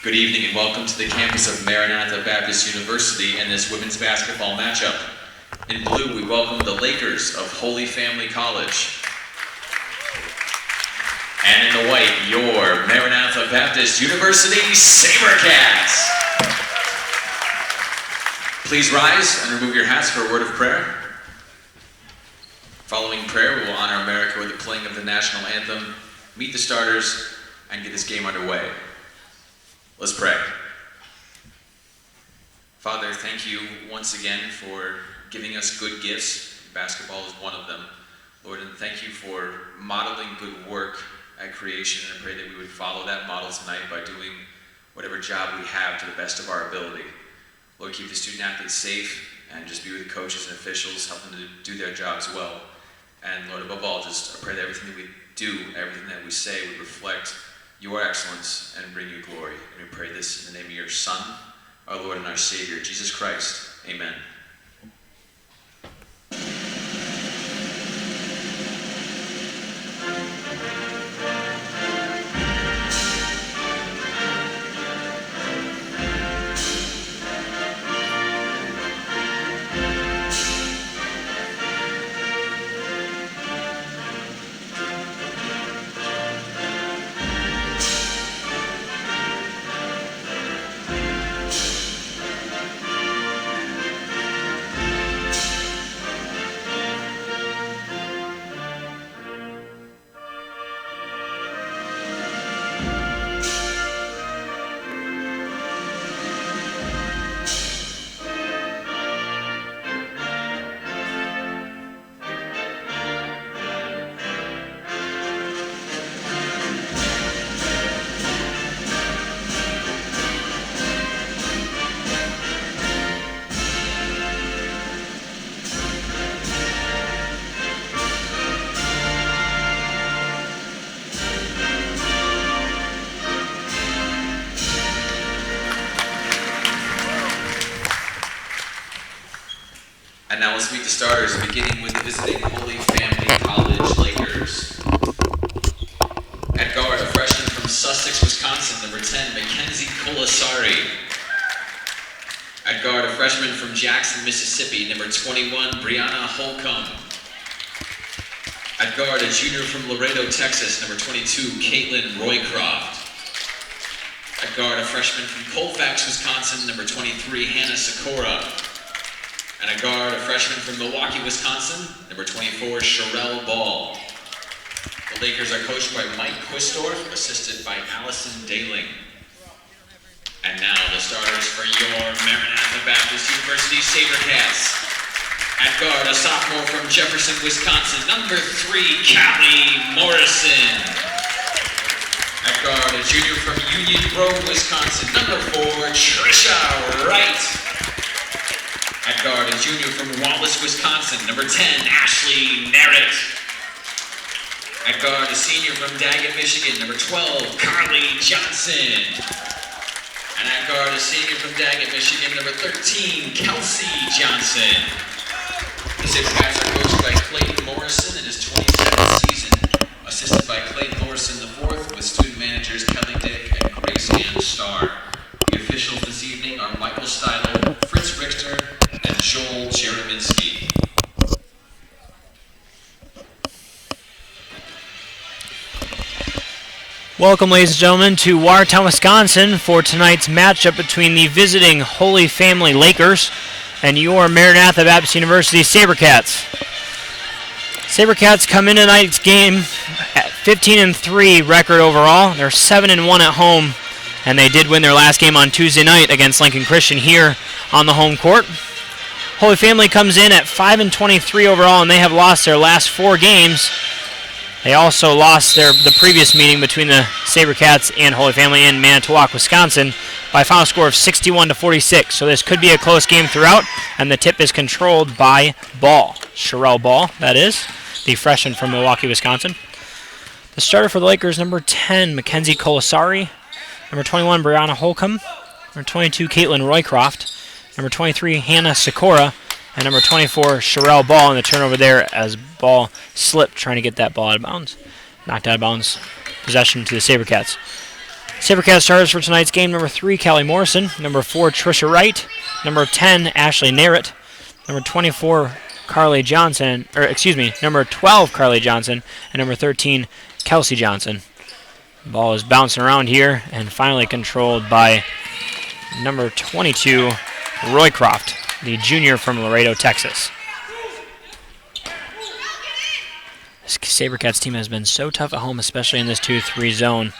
Good evening and welcome to the campus of Maranatha Baptist University and this women's basketball matchup. In blue, we welcome the Lakers of Holy Family College. And in the white, your Maranatha Baptist University SaberCats. Please rise and remove your hats for a word of prayer. Following prayer, we will honor America with the playing of the national anthem, meet the starters, and get this game underway. Let's pray. Father, thank you once again for giving us good gifts. Basketball is one of them. Lord, and thank you for modeling good work at creation. And I pray that we would follow that model tonight by doing whatever job we have to the best of our ability. Lord, keep the student athletes safe and just be with the coaches and officials, help them to do their jobs well. And Lord, above all, just pray that everything that we do, everything that we say would reflect your excellence and bring you glory. And we pray this in the name of your Son, our Lord and our Savior, Jesus Christ. Amen. And now let's meet the starters, beginning with the visiting Holy Family College Lakers. At guard, a freshman from Sussex, Wisconsin, number 10, Mackenzie Colasari. At guard, a freshman from Jackson, Mississippi, number 21, Brianna Holcomb. At guard, a junior from Laredo, Texas, number 22, Caitlin Roycroft. At guard, a freshman from Colfax, Wisconsin, number 23, Hannah Sikora. And at guard, a freshman from Milwaukee, Wisconsin, number 24, Sherelle Ball. The Lakers are coached by Mike Quistorf, assisted by Allison Daling. And now the starters for your Maranatha Baptist University SaberCats. At guard, a sophomore from Jefferson, Wisconsin, number 3, Callie Morrison. At guard, a junior from Union Grove, Wisconsin, number 4, Trisha Wright. At guard, a junior from Wallace, Wisconsin, number 10, Ashley Merritt. At guard, a senior from Daggett, Michigan, number 12, Carly Johnson. And at guard, a senior from Daggett, Michigan, number 13, Kelsey Johnson. The SaberCats are coached by Clayton Morrison in his 27th season, assisted by Clayton Morrison IV, with student managers Kelly Dick and Grace Ann Starr. The officials this evening are Michael Steidel, Fritz Richter, and Joel Jereminski. Welcome, ladies and gentlemen, to Watertown, Wisconsin for tonight's matchup between the visiting Holy Family Lakers and your Maranatha Baptist University SaberCats. SaberCats come into tonight's game at 15-3 record overall. They're 7-1 at home, and they did win their last game on Tuesday night against Lincoln Christian here on the home court. Holy Family comes in at 5-23 overall, and they have lost their last 4 games. They also lost the previous meeting between the SaberCats and Holy Family in Manitowoc, Wisconsin, by a final score of 61-46. So this could be a close game throughout, and the tip is controlled by Ball, Sherelle Ball, that is, the freshman from Milwaukee, Wisconsin. The starter for the Lakers, number 10, Mackenzie Colasari, number 21, Brianna Holcomb, number 22, Caitlin Roycroft, number 23, Hannah Sikora, and number 24, Sherelle Ball, and the turnover there as Ball slipped trying to get that ball out of bounds. Knocked out of bounds. Possession to the SaberCats. Sabercats starters for tonight's game: number 3, Callie Morrison; number 4, Trisha Wright; number 10, Ashley Narrett; number 24, Carly Johnson, number 12, Carly Johnson; and number 13, Kelsey Johnson. The ball is bouncing around here and finally controlled by number 22, Roycroft, the junior from Laredo, Texas. This Sabercats team has been so tough at home, especially in this 2-3 zone.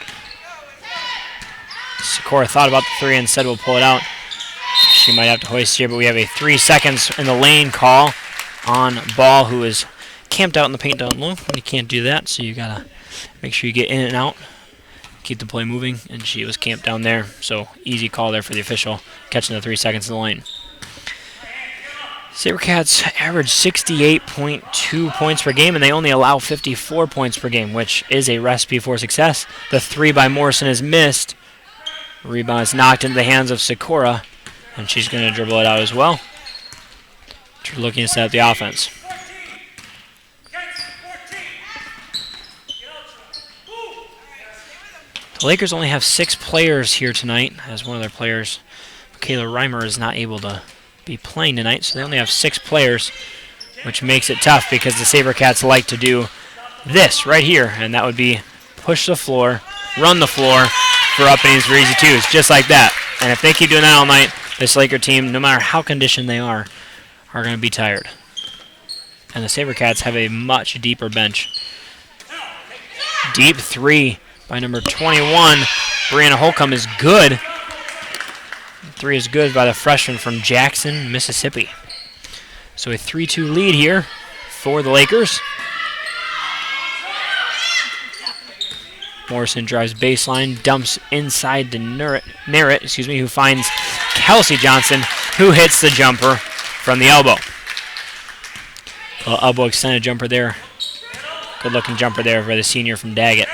Sikora thought about the 3 and said we'll pull it out. She might have to hoist here, but we have a 3 seconds in the lane call on Ball, who is camped out in the paint down low. You can't do that, so you gotta make sure you get in and out, keep the play moving, and she was camped down there, so easy call there for the official, catching the 3 seconds in the lane. Sabercats average 68.2 points per game, and they only allow 54 points per game, which is a recipe for success. The 3 by Morrison is missed. Rebound is knocked into the hands of Sikora, and she's going to dribble it out as well. She's looking to set up the offense. The Lakers only have 6 players here tonight, as one of their players, Michaela Reimer, is not able to be playing tonight, so they only have 6 players, which makes it tough because the Sabercats like to do this right here, and that would be push the floor, run the floor for openings for easy twos, just like that. And if they keep doing that all night, this Laker team, no matter how conditioned they are going to be tired. And the Sabercats have a much deeper bench. Deep 3 by number 21, Brianna Holcomb, is good. 3 is good by the freshman from Jackson, Mississippi. So a 3-2 lead here for the Lakers. Morrison drives baseline, dumps inside to Narrett, who finds Kelsey Johnson, who hits the jumper from the elbow. A little elbow extended jumper there. Good looking jumper there for the senior from Daggett.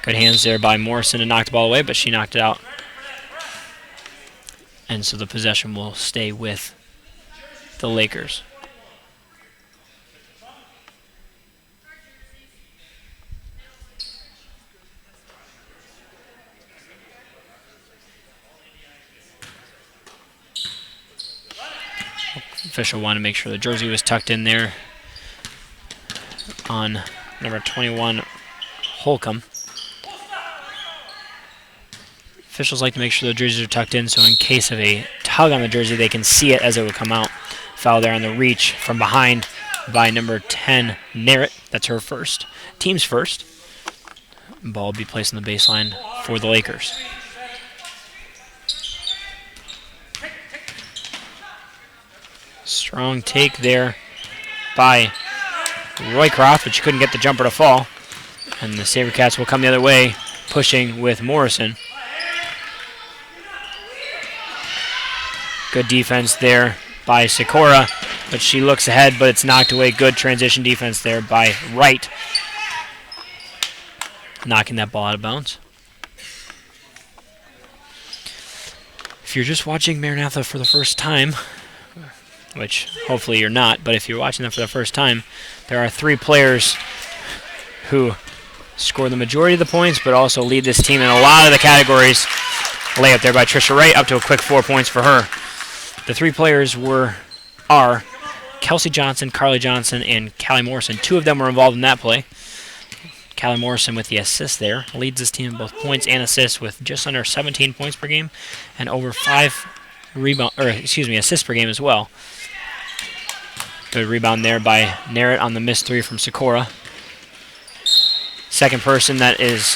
Good hands there by Morrison to knock the ball away, but she knocked it out. And so the possession will stay with the Lakers. Official wanted to make sure the jersey was tucked in there on number 21, Holcomb. Officials like to make sure the jerseys are tucked in, so in case of a tug on the jersey, they can see it as it would come out. Foul there on the reach from behind by number 10, Narrett. That's her first. Team's first. Ball will be placed on the baseline for the Lakers. Strong take there by Roycroft, but she couldn't get the jumper to fall. And the Sabercats will come the other way, pushing with Morrison. Good defense there by Sikora, but she looks ahead, but it's knocked away. Good transition defense there by Wright, knocking that ball out of bounds. If you're just watching Maranatha for the first time, which hopefully you're not, but if you're watching them for the first time, there are 3 players who score the majority of the points, but also lead this team in a lot of the categories. Layup there by Trisha Wright, up to a quick 4 points for her. The 3 players are Kelsey Johnson, Carly Johnson, and Callie Morrison. 2 of them were involved in that play. Callie Morrison with the assist there leads this team in both points and assists with just under 17 points per game and over 5 assists per game as well. Good rebound there by Narrett on the missed 3 from Sikora. Second person that is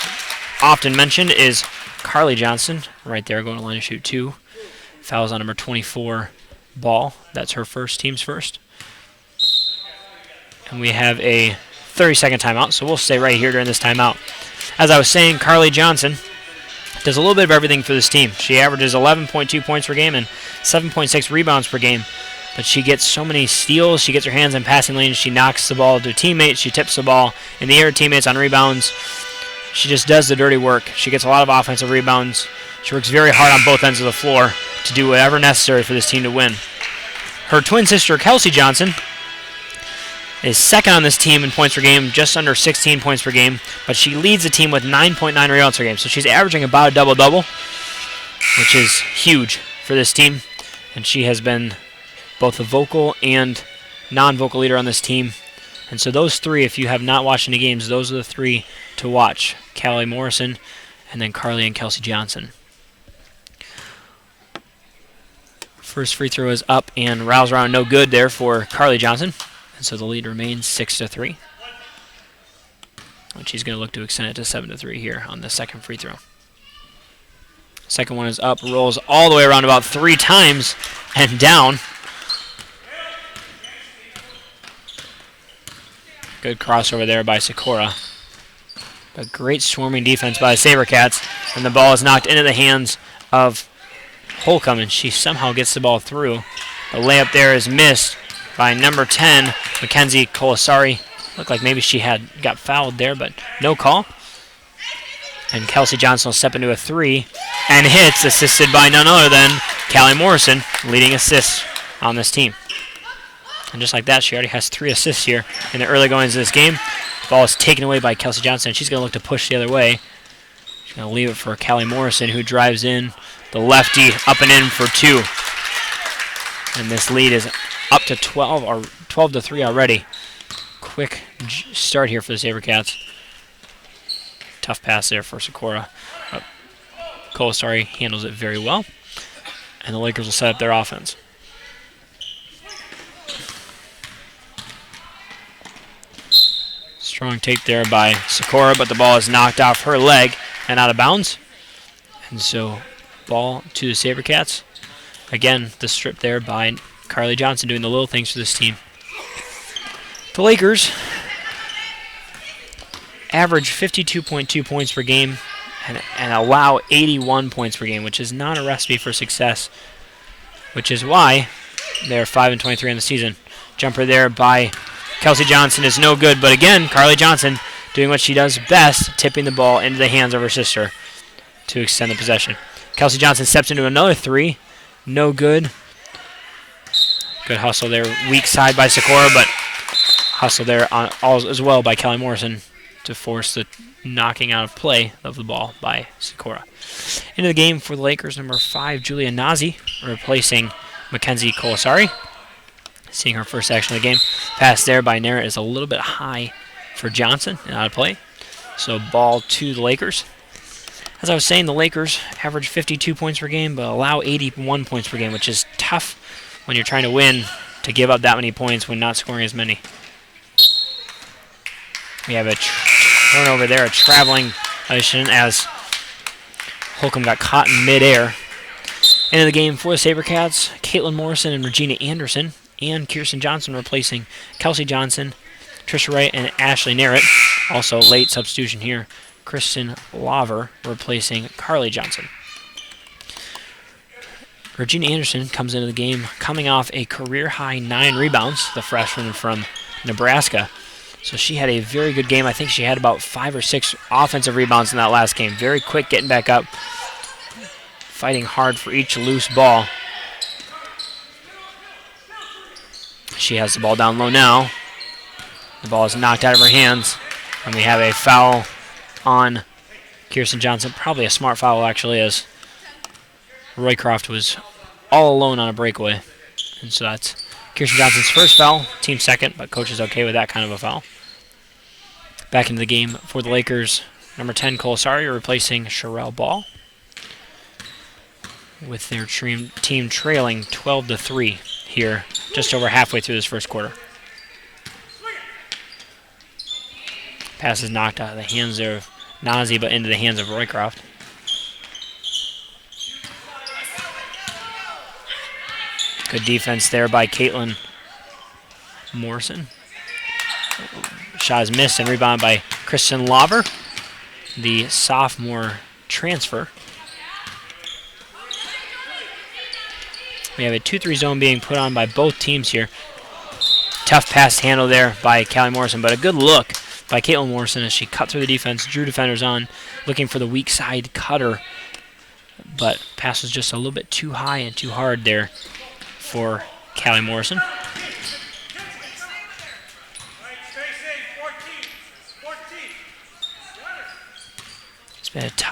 often mentioned is Carly Johnson, right there going to line and shoot 2. Fouls on number 24, Ball. That's her first, team's first. And we have a 30-second timeout, so we'll stay right here during this timeout. As I was saying, Carly Johnson does a little bit of everything for this team. She averages 11.2 points per game and 7.6 rebounds per game. But she gets so many steals. She gets her hands in passing lanes. She knocks the ball to teammates. She tips the ball in the air to teammates on rebounds. She just does the dirty work. She gets a lot of offensive rebounds. She works very hard on both ends of the floor to do whatever necessary for this team to win. Her twin sister, Kelsey Johnson, is second on this team in points per game, just under 16 points per game, but she leads the team with 9.9 rebounds per game. So she's averaging about a double-double, which is huge for this team. And she has been both a vocal and non-vocal leader on this team. And so those three, if you have not watched any games, those are the three to watch. Callie Morrison, and then Carly and Kelsey Johnson. First free throw is up and rouse around, no good there for Carly Johnson. And so the lead remains 6-3. And she's going to look to extend it to 7-3 here on the second free throw. Second one is up, rolls all the way around about 3 times and down. Good crossover there by Sikora. A great swarming defense by the SaberCats, and the ball is knocked into the hands of Holcomb, and she somehow gets the ball through. The layup there is missed by number 10, Mackenzie Colasari. Looked like maybe she got fouled there, but no call. And Kelsey Johnson will step into a 3 and hits, assisted by none other than Callie Morrison, leading assists on this team. And just like that, she already has 3 assists here in the early goings of this game. The ball is taken away by Kelsey Johnson. She's going to look to push the other way. She's going to leave it for Callie Morrison, who drives in. The lefty up and in for 2. And this lead is up to 12-3 already. Quick start here for the SaberCats. Tough pass there for Sikora. Colasari handles it very well. And the Lakers will set up their offense. Strong take there by Sikora, but the ball is knocked off her leg and out of bounds. And so ball to the SaberCats. Again, the strip there by Carly Johnson doing the little things for this team. The Lakers average 52.2 points per game and allow 81 points per game, which is not a recipe for success, which is why they're 5-23 in the season. Jumper there by Kelsey Johnson is no good, but again, Carly Johnson doing what she does best, tipping the ball into the hands of her sister to extend the possession. Kelsey Johnson steps into another 3. No good. Good hustle there. Weak side by Sikora, but hustle there as well by Callie Morrison to force the knocking out of play of the ball by Sikora. Into the game for the Lakers, number 5, Julia Nazi, replacing Mackenzie Colasari. Seeing her first action of the game. Pass there by Nara is a little bit high for Johnson and out of play. So ball to the Lakers. As I was saying, the Lakers average 52 points per game, but allow 81 points per game, which is tough when you're trying to win to give up that many points when not scoring as many. We have a turnover there, a traveling violation as Holcomb got caught in midair. Into the game for the SaberCats, Caitlin Morrison and Regina Anderson, and Kirsten Johnson replacing Kelsey Johnson, Trisha Wright, and Ashley Narrett. Also late substitution here, Kristen Laver replacing Carly Johnson. Regina Anderson comes into the game coming off a career-high 9 rebounds, the freshman from Nebraska. So she had a very good game. I think she had about 5 or 6 offensive rebounds in that last game. Very quick getting back up, fighting hard for each loose ball. She has the ball down low now. The ball is knocked out of her hands, and we have a foul on Kirsten Johnson. Probably a smart foul, actually, as Roycroft was all alone on a breakaway. And so that's Kirsten Johnson's first foul, team second, but coach is okay with that kind of a foul. Back into the game for the Lakers, number 10, Colasari, replacing Sherelle Ball, with their team trailing 12-3 here, just over halfway through this first quarter. Pass is knocked out of the hands there of Nazi, but into the hands of Roycroft. Good defense there by Caitlin Morrison. Shot is missed and rebounded by Kristen Laver, the sophomore transfer. We have a 2-3 zone being put on by both teams here. Tough pass handle there by Callie Morrison, but a good look by Caitlin Morrison as she cut through the defense, drew defenders on, looking for the weak side cutter. But pass was just a little bit too high and too hard there for Callie Morrison.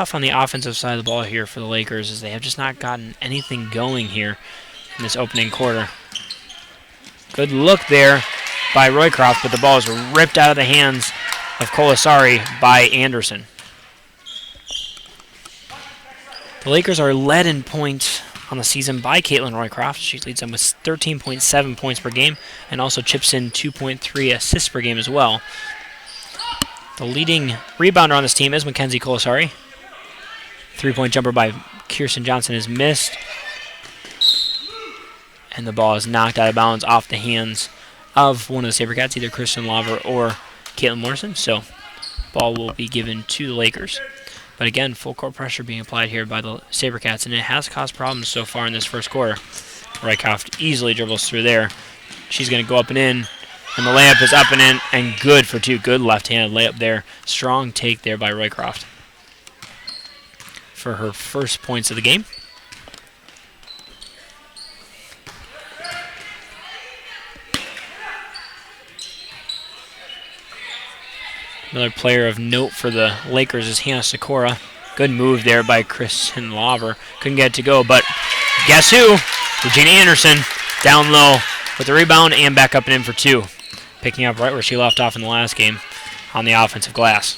tough on the offensive side of the ball here for the Lakers, as they have just not gotten anything going here in this opening quarter. Good look there by Roycroft, but the ball is ripped out of the hands of Colasari by Anderson. The Lakers are led in points on the season by Caitlin Roycroft. She leads them with 13.7 points per game and also chips in 2.3 assists per game as well. The leading rebounder on this team is Mackenzie Colasari. Three-point jumper by Kirsten Johnson is missed. And the ball is knocked out of bounds off the hands of one of the SaberCats, either Kristen Laver or Caitlin Morrison. So ball will be given to the Lakers. But again, full court pressure being applied here by the SaberCats, and it has caused problems so far in this first quarter. Roycroft easily dribbles through there. She's going to go up and in, and the layup is up and in, and good for two. Good left-handed layup there. Strong take there by Roycroft for her first points of the game. Another player of note for the Lakers is Hannah Sikora. Good move there by Kristen Laver. Couldn't get it to go, but guess who? Regina Anderson down low with the rebound and back up and in for two. Picking up right where she left off in the last game on the offensive glass.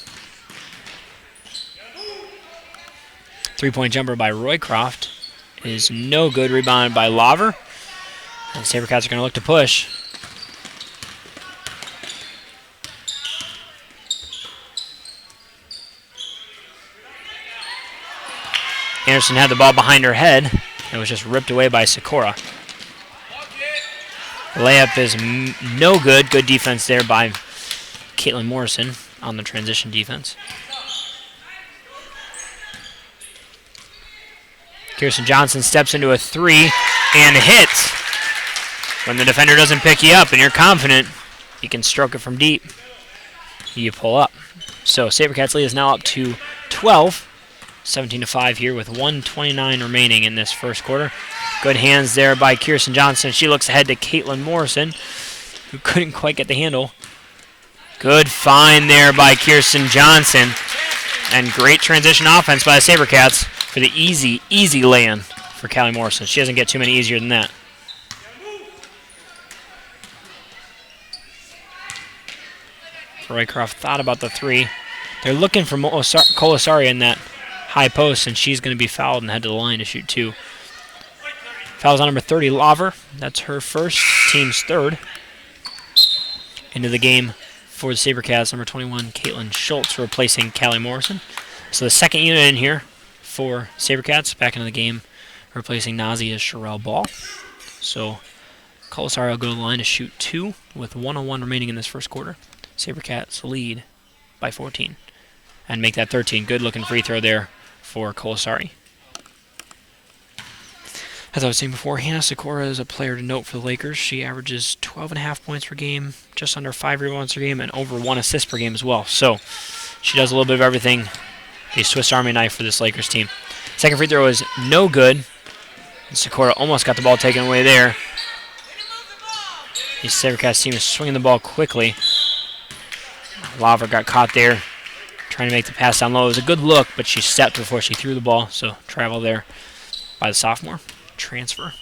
Three-point jumper by Roycroft is no good. Rebounded by Laver. And SaberCats are going to look to push. Anderson had the ball behind her head. It was just ripped away by Sikora. The layup is no good. Good defense there by Caitlin Morrison on the transition defense. Kirsten Johnson steps into a three and hits. When the defender doesn't pick you up and you're confident, you can stroke it from deep. You pull up. So SaberCats lead is now up to 12. 17-5 here with 1:29 remaining in this first quarter. Good hands there by Kirsten Johnson. She looks ahead to Caitlin Morrison, who couldn't quite get the handle. Good find there by Kirsten Johnson. And great transition offense by the SaberCats for the easy lay-in for Callie Morrison. She doesn't get too many easier than that. Roycroft thought about the three. They're looking for Colasari in that high post, and she's going to be fouled and head to the line to shoot two. Fouls on number 30, Laver. That's her first, team's third. Into the game for the SaberCats, number 21, Caitlin Schultz, replacing Callie Morrison. So the second unit in here for SaberCats, back into the game, replacing Nazi is Sherelle Ball. So Colasari will go to the line to shoot two with 1:01 remaining in this first quarter. SaberCats lead by 14 and make that 13. Good looking free throw there for Colasari. As I was saying before, Hannah Sikora is a player to note for the Lakers. She averages 12.5 points per game, just under 5 rebounds per game, and over 1 assist per game as well. So she does a little bit of everything. A Swiss Army knife for this Lakers team. Second free throw is no good. And Sikora almost got the ball taken away there. The SaberCats team is swinging the ball quickly. Laver got caught there, trying to make the pass down low. It was a good look, but she stepped before she threw the ball, so travel there by the sophomore. Transfer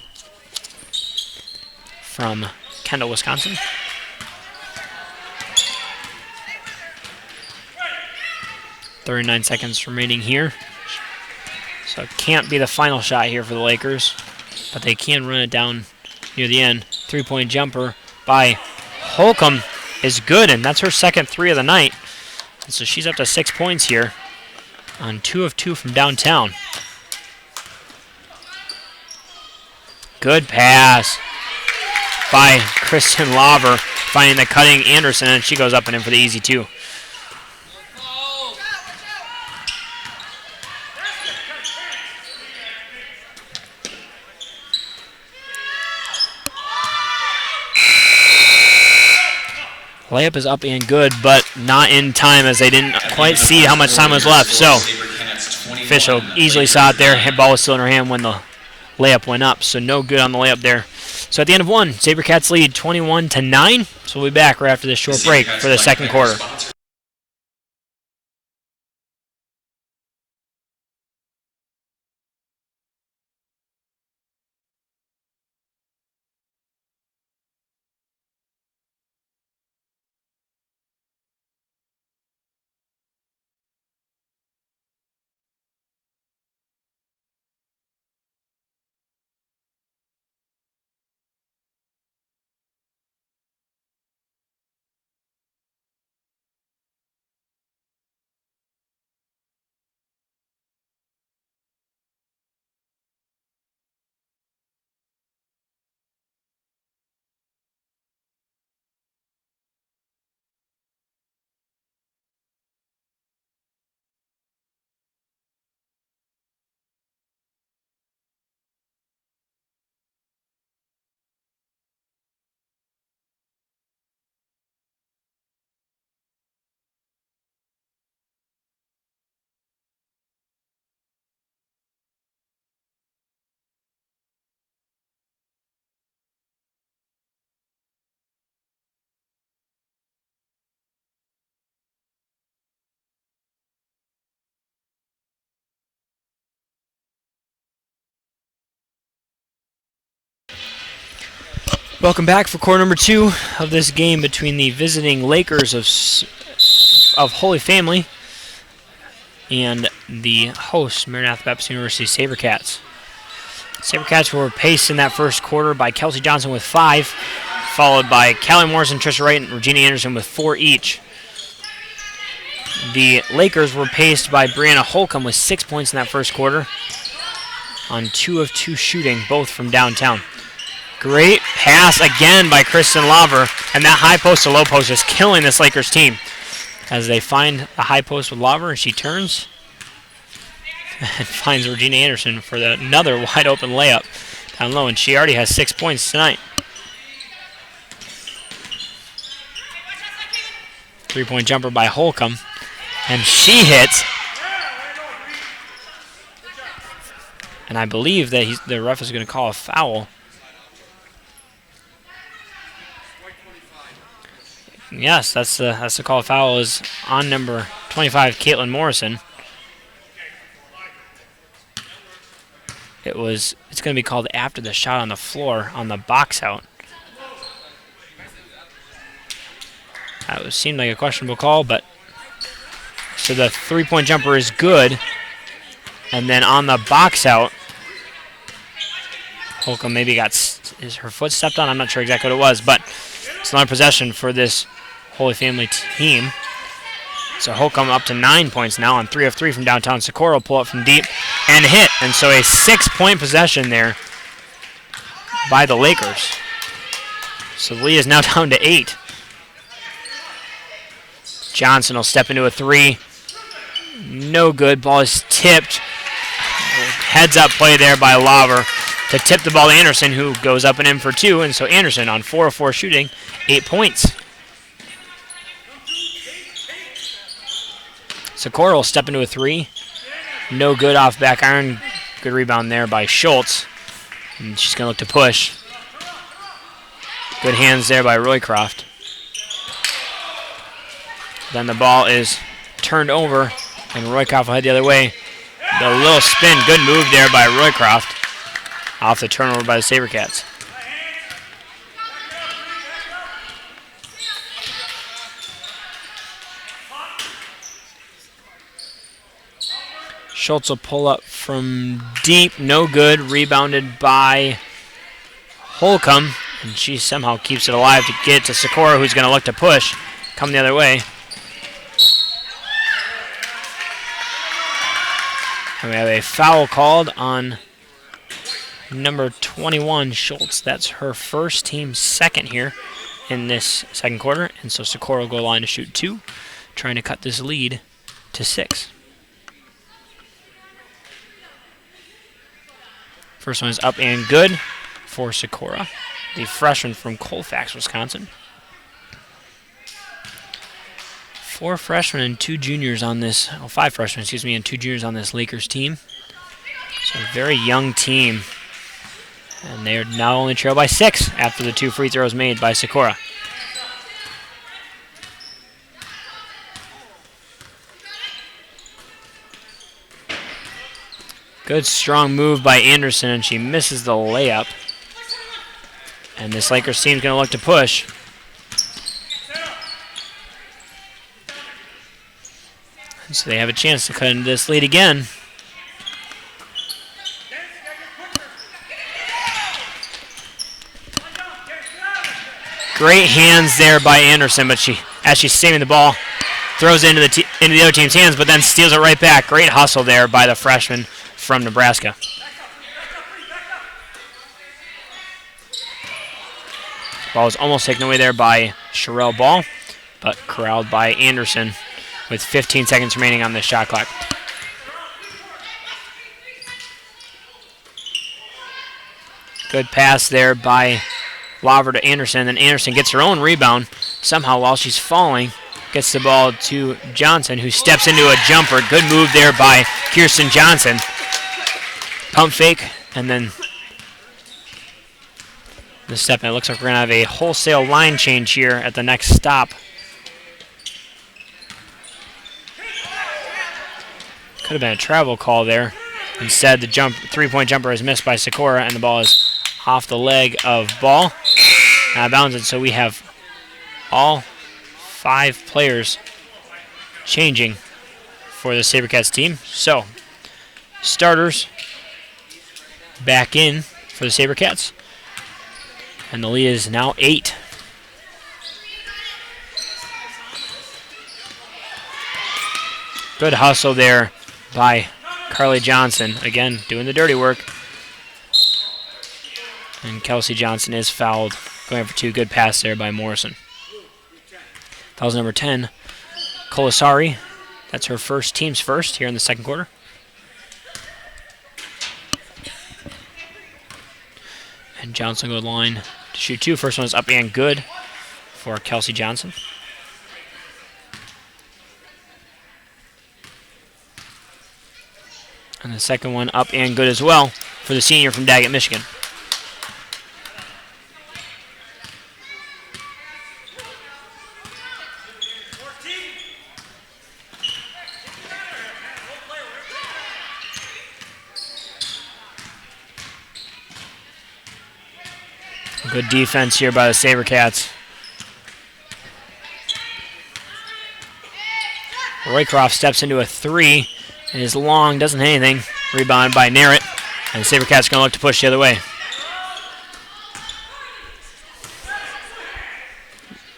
from Kendall, Wisconsin. .39 seconds remaining here. So it can't be the final shot here for the Lakers, but they can run it down near the end. Three-point jumper by Holcomb is good, and that's her second three of the night. And so she's up to 6 points here on 2 of 2 from downtown. Good pass by Kristen Laver, finding the cutting Anderson, and she goes up and in for the easy two. Layup is up and good, but not in time, as they didn't quite see how much time was left. So official easily saw it there. Ball was still in her hand when the layup went up, so no good on the layup there. So at the end of one, SaberCats lead 21-9. So we'll be back right after this short break for the second quarter. Welcome back for quarter number 2 of this game between the visiting Lakers of Holy Family and the host, Maranatha Baptist University SaberCats. SaberCats were paced in that first quarter by Kelsey Johnson with 5, followed by Callie Morrison, Trisha Wright, and Regina Anderson with 4 each. The Lakers were paced by Brianna Holcomb with 6 points in that first quarter on 2 of 2 shooting, both from downtown. Great pass again by Kristen Laver, and that high post to low post is killing this Lakers team as they find the high post with Laver, and she turns and finds Regina Anderson for another wide open layup down low, and she already has 6 points tonight. 3-point jumper by Holcomb, and she hits. And I believe that the ref is going to call a foul. Yes, that's the call. Foul is on number 25, Caitlin Morrison. It's going to be called after the shot on the floor on the box out. That seemed like a questionable call, but so the 3-point jumper is good, and then on the box out, Holcomb maybe is her foot stepped on. I'm not sure exactly what it was, but it's another possession for this Holy Family team. So Holcomb up to 9 points now on 3 of 3 from downtown. Socorro pull up from deep and hit. And so a 6-point possession there by the Lakers. So the lead is now down to 8. Johnson will step into a 3. No good. Ball is tipped. Heads up play there by Laver to tip the ball to Anderson, who goes up and in for 2. And so Anderson on 4 of 4 shooting, 8 points. Socorro will step into a 3. No good off back iron. Good rebound there by Schultz. And she's going to look to push. Good hands there by Roycroft. Then the ball is turned over, and Roycroft will head the other way. The little spin. Good move there by Roycroft. Off the turnover by the SaberCats. Schultz will pull up from deep, no good, rebounded by Holcomb, and she somehow keeps it alive to get to Socorro, who's going to look to push, come the other way. And we have a foul called on number 21, Schultz. That's her first, team second here in this second quarter, and so Socorro will go line to shoot 2, trying to cut this lead to 6. First one is up and good for Socorro, the freshman from Colfax, Wisconsin. 4 freshmen and 2 juniors on this, 5 freshmen, and 2 juniors on this Lakers team. So a very young team. And they are now only trailed by 6 after the 2 free throws made by Socorro. Good strong move by Anderson, and she misses the layup. And this Lakers team is going to look to push. And so they have a chance to cut into this lead again. Great hands there by Anderson, but as she's saving the ball, throws it into the other team's hands, but then steals it right back. Great hustle there by the freshman from Nebraska. Ball is almost taken away there by Sherelle Ball, but corralled by Anderson with 15 seconds remaining on the shot clock. Good pass there by Laver to Anderson, and Anderson gets her own rebound somehow while she's falling. Gets the ball to Johnson, who steps into a jumper. Good move there by Kirsten Johnson. Pump fake, and then the step. And it looks like we're going to have a wholesale line change here at the next stop. Could have been a travel call there. Instead, the 3-point jumper is missed by Socorro, and the ball is off the leg of Ball. out of bounds. And so we have all 5 players changing for the SaberCats team. So, starters back in for the SaberCats. And the lead is now 8. Good hustle there by Carly Johnson. Again, doing the dirty work. And Kelsey Johnson is fouled. Going for 2. Good pass there by Morrison. Fouls number 10, Colasari. That's her team's first here in the second quarter. And Johnson will go to the line to shoot 2. First one is up and good for Kelsey Johnson. And the second one up and good as well for the senior from Daggett, Michigan. Good defense here by the SaberCats. Roycroft steps into a 3 and is long, doesn't hit anything. Rebound by Narrett, and the SaberCats going to look to push the other way.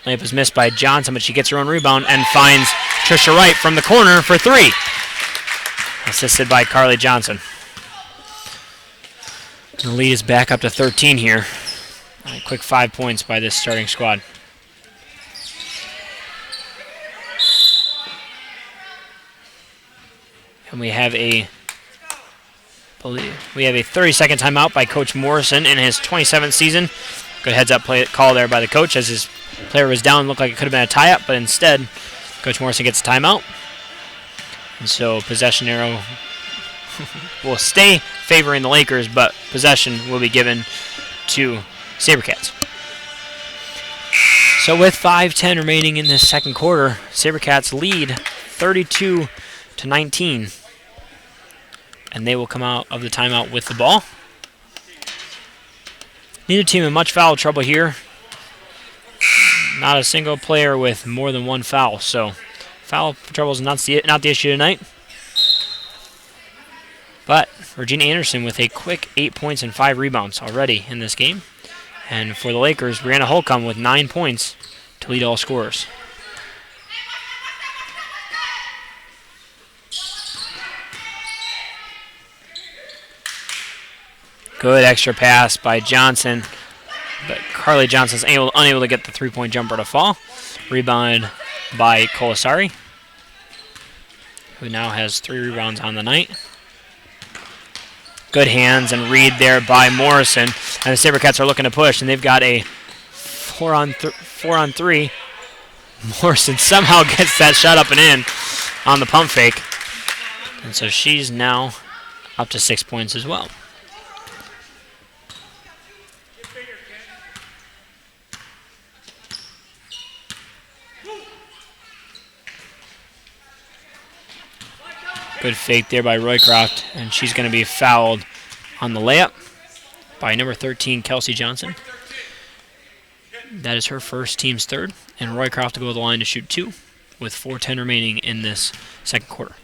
Layup is missed by Johnson, but she gets her own rebound and finds Trisha Wright from the corner for 3. Assisted by Carly Johnson. And the lead is back up to 13 here. A quick 5 points by this starting squad. And we have a 30-second timeout by Coach Morrison in his 27th season. Good heads-up call there by the coach as his player was down. Looked like it could have been a tie-up, but instead, Coach Morrison gets a timeout. And so possession arrow will stay favoring the Lakers, but possession will be given to SaberCats. So with 5:10 remaining in this second quarter, SaberCats lead 32-19. And they will come out of the timeout with the ball. Neither team in much foul trouble here. Not a single player with more than 1 foul. So foul trouble is not the issue tonight. But Regina Anderson with a quick 8 points and 5 rebounds already in this game. And for the Lakers, Brianna Holcomb with 9 points to lead all scorers. Good extra pass by Johnson, but Carly Johnson's unable to get the 3-point jumper to fall. Rebounded by Colasari, who now has 3 rebounds on the night. Good hands and read there by Morrison. And the SaberCats are looking to push, and they've got a 4-on-3. Morrison somehow gets that shot up and in on the pump fake. And so she's now up to 6 points as well. Good fake there by Roycroft, and she's going to be fouled on the layup by number 13, Kelsey Johnson. That is her first, team's third, and Roycroft to go to the line to shoot 2 with 4:10 remaining in this second quarter.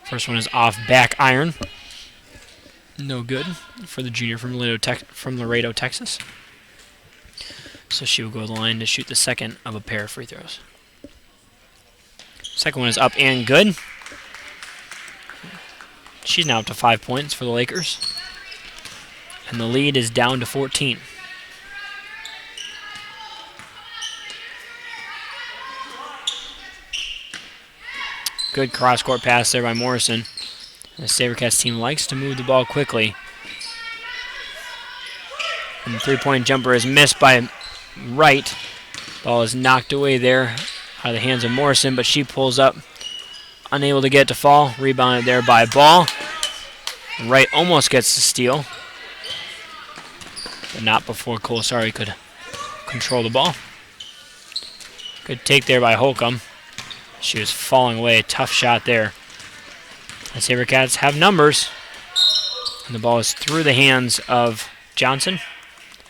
First one is off back iron. No good for the junior from Laredo, Texas. So she will go to the line to shoot the second of a pair of free throws. Second one is up and good. She's now up to 5 points for the Lakers. And the lead is down to 14. Good cross-court pass there by Morrison. The SaberCats team likes to move the ball quickly. And the 3-point jumper is missed by Wright. Ball is knocked away there out of the hands of Morrison, but she pulls up, unable to get it to fall. Rebounded there by Ball. Wright almost gets the steal, but not before Colasari could control the ball. Good take there by Holcomb. She was falling away. A tough shot there. The SaberCats have numbers. And the ball is through the hands of Johnson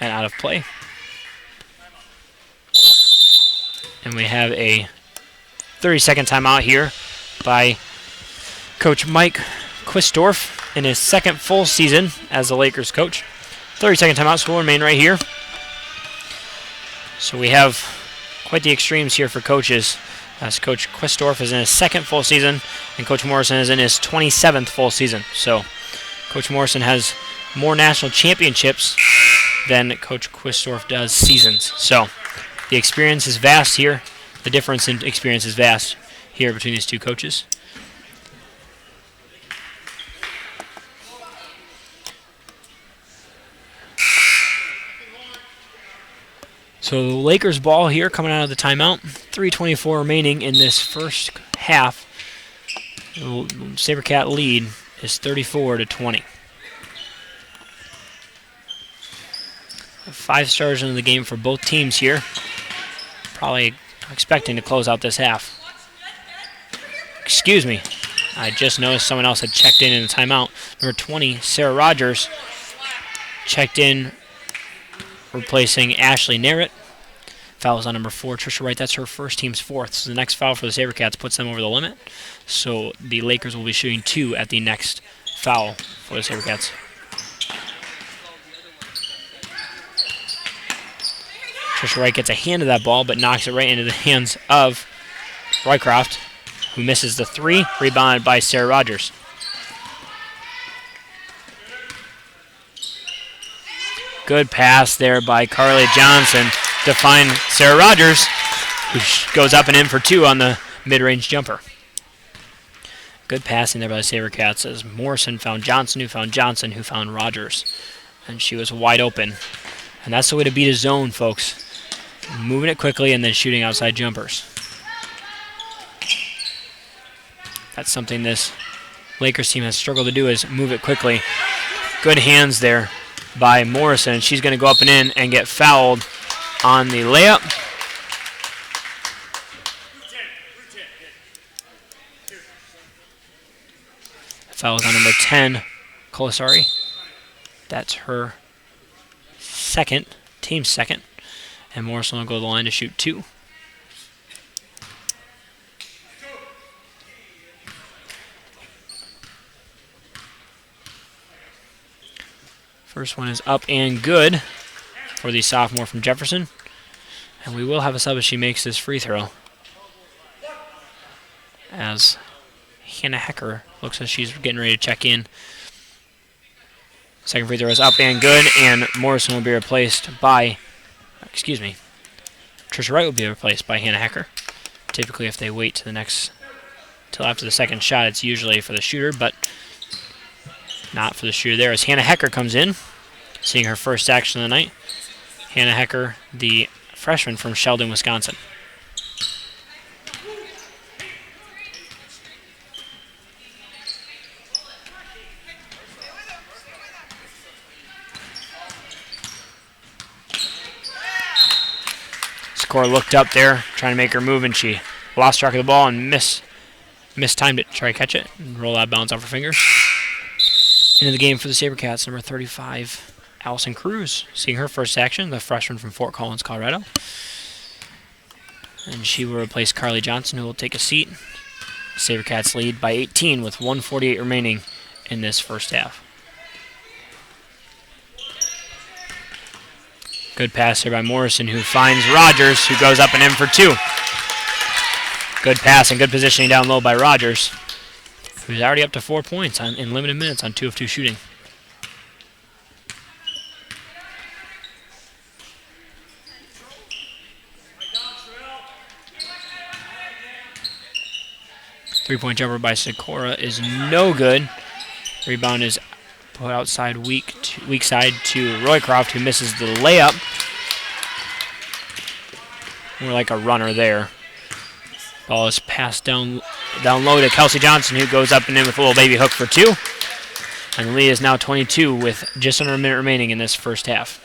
and out of play. And we have a 30-second timeout here by Coach Mike Quistorf in his second full season as the Lakers coach. 30-second timeout will remain right here. So we have quite the extremes here for coaches, as Coach Quistorf is in his second full season and Coach Morrison is in his 27th full season. So Coach Morrison has more national championships than Coach Quistorf does seasons. So the experience is vast here. The difference in experience is vast here between these two coaches. So the Lakers ball here coming out of the timeout. 3:24 remaining in this first half. The SaberCat lead is 34-20. 5 stars into the game for both teams here. Probably expecting to close out this half. Excuse me. I just noticed someone else had checked in the timeout. Number 20, Sarah Rogers, checked in, replacing Ashley Narrett. Foul on number 4, Trisha Wright. That's her first, team's fourth. So the next foul for the SaberCats puts them over the limit. So the Lakers will be shooting 2 at the next foul for the SaberCats. Trisha Wright gets a hand of that ball, but knocks it right into the hands of Roycroft, who misses the 3, rebounded by Sarah Rogers. Good pass there by Carly Johnson to find Sarah Rogers, who goes up and in for 2 on the mid-range jumper. Good passing there by the SaberCats as Morrison found Johnson, who found Johnson, who found Rogers. And she was wide open. And that's the way to beat a zone, folks. Moving it quickly and then shooting outside jumpers. That's something this Lakers team has struggled to do, is move it quickly. Good hands there by Morrison. She's going to go up and in and get fouled on the layup. Foul is on number 10, Colasari. That's her second, team's second. And Morrison will go to the line to shoot 2. First one is up and good for the sophomore from Jefferson. And we will have a sub as she makes this free throw, as Hannah Hecker looks like she's getting ready to check in. Second free throw is up and good, and Morrison will be replaced by, Trisha Wright will be replaced by Hannah Hecker. Typically, if they wait to the next, till after the second shot, it's usually for the shooter, but not for the shooter there, as Hannah Hecker comes in, seeing her first action of the night. Hannah Hecker, the freshman from Sheldon, Wisconsin. Score looked up there, trying to make her move, and she lost track of the ball and mistimed it to try to catch it and roll out of bounds off her fingers. Into the game for the SaberCats, number 35, Allison Cruz, seeing her first action, the freshman from Fort Collins, Colorado. And she will replace Carly Johnson, who will take a seat. SaberCats lead by 18 with 1:48 remaining in this first half. Good pass here by Morrison, who finds Rogers, who goes up and in for 2. Good pass and good positioning down low by Rogers, who's already up to 4 points in limited minutes on 2 of 2 shooting. Three-point jumper by Sikora is no good. Rebound is put outside weak side to Roycroft, who misses the layup. More like a runner there. Ball is passed down low to Kelsey Johnson, who goes up and in with a little baby hook for 2. And the lead is now 22 with just under a minute remaining in this first half.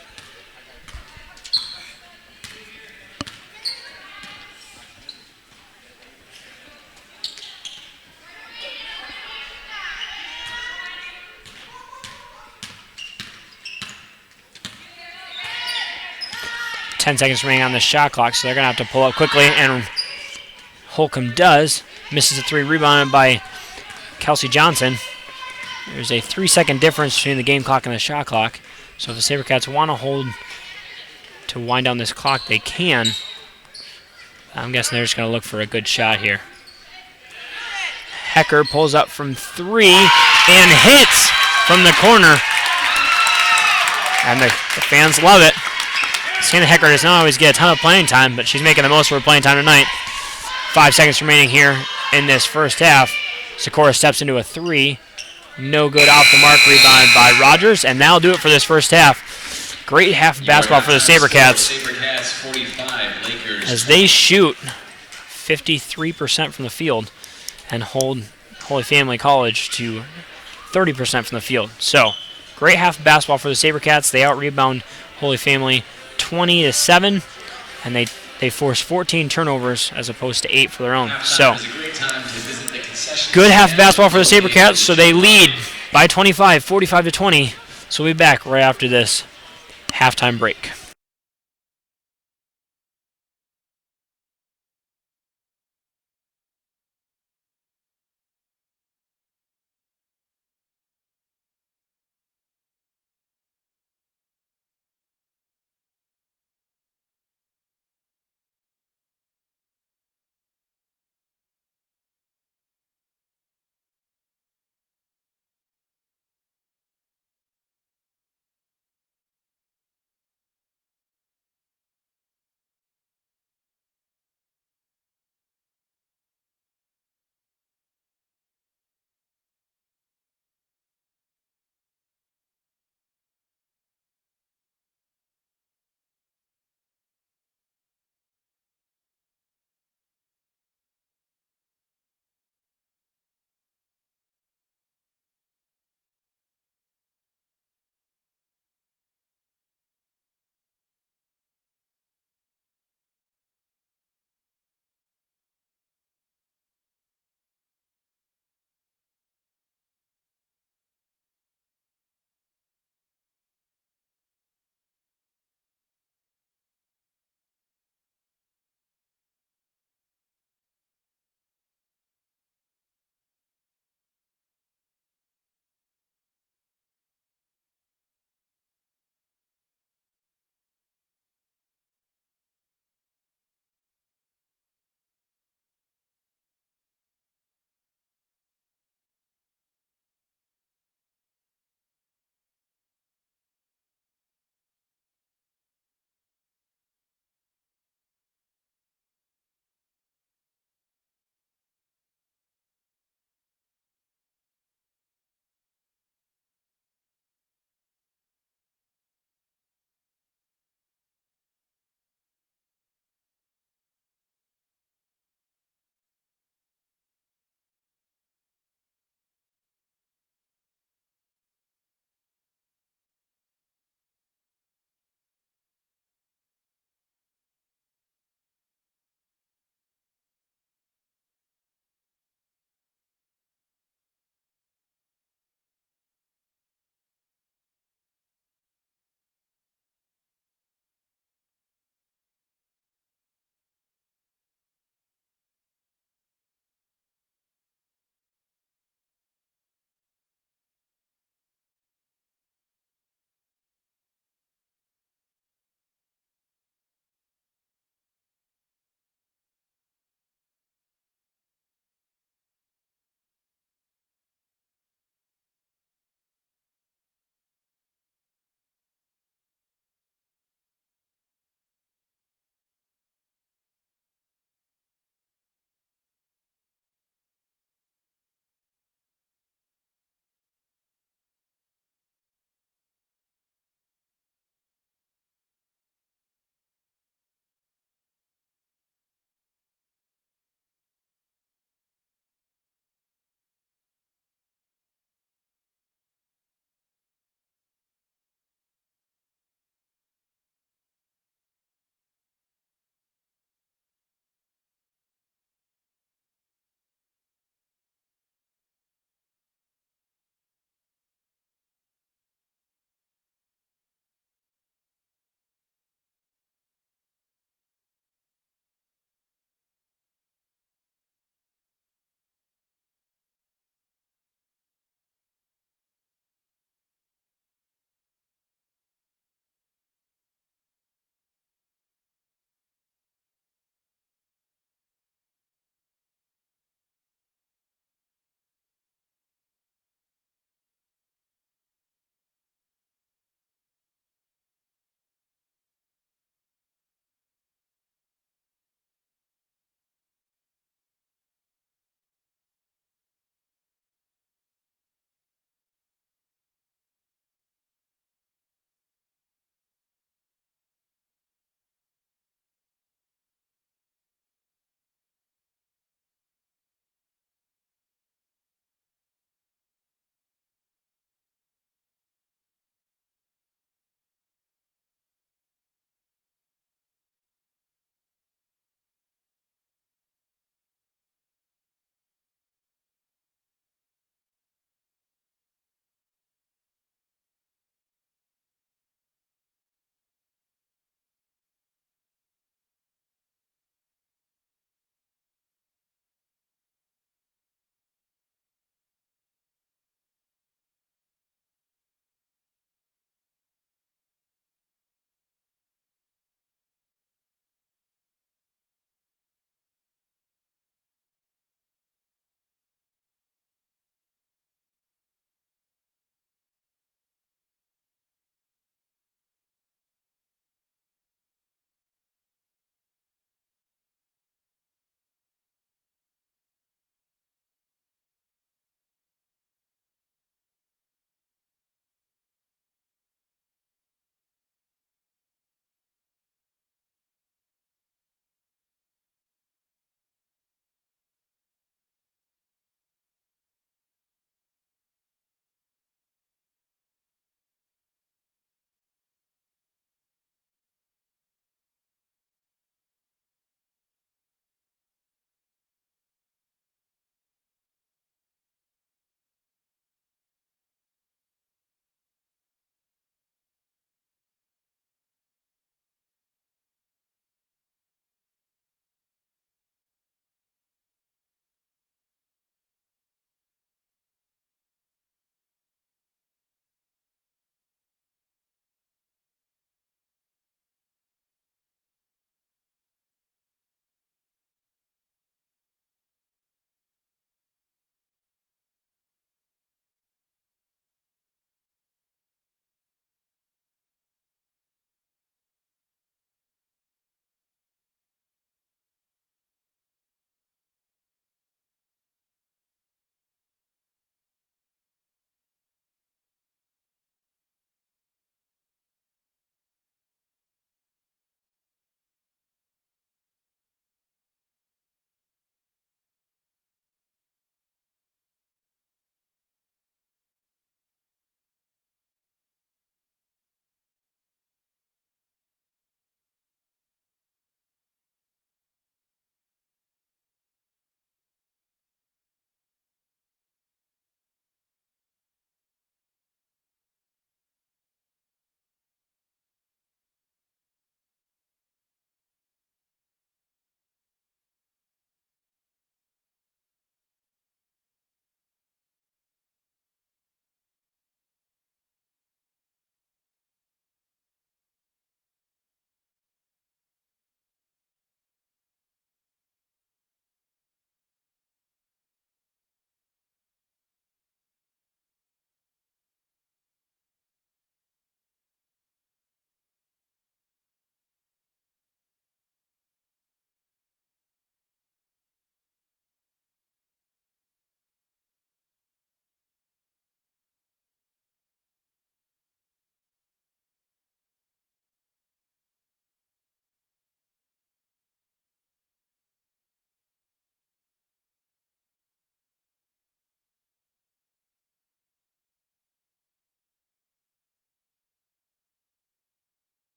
10 seconds remaining on the shot clock, so they're going to have to pull up quickly, and Holcomb does. Misses a three, rebounded by Kelsey Johnson. There's a 3-second difference between the game clock and the shot clock, so if the SaberCats want to hold to wind down this clock, they can. I'm guessing they're just going to look for a good shot here. Hecker pulls up from 3 and hits from the corner. And the fans love it. Sienna Hecker does not always get a ton of playing time, but she's making the most of her playing time tonight. 5 seconds remaining here in this first half. Sikora steps into a 3. No good, off the mark, rebounded by Rogers, and that'll do it for this first half. Great half of basketball for the SaberCats. SaberCats 45, Lakers. As they shoot 53% from the field and hold Holy Family College to 30% from the field. So, great half of basketball for the SaberCats. They out-rebound Holy Family 20-7, and they force 14 turnovers as opposed to 8 for their own. So, good half of basketball for the SaberCats, so they lead by 25, 45-20. So we'll be back right after this halftime break.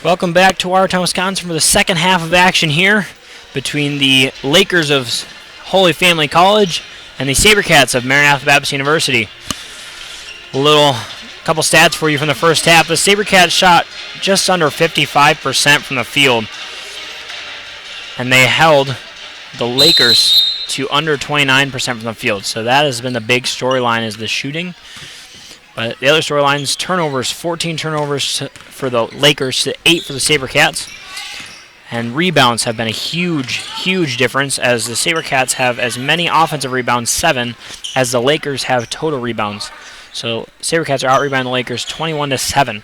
Welcome back to Watertown, Wisconsin for the second half of action here between the Lakers of Holy Family College and the SaberCats of Maranatha Baptist University. Couple stats for you from the first half. The SaberCats shot just under 55% from the field, and they held the Lakers to under 29% from the field. So that has been the big storyline, is the shooting. But the other storylines, turnovers, 14 turnovers for the Lakers to 8 for the SaberCats. And rebounds have been a huge, huge difference, as the SaberCats have as many offensive rebounds, 7, as the Lakers have total rebounds. So SaberCats are out-rebounding the Lakers 21-7.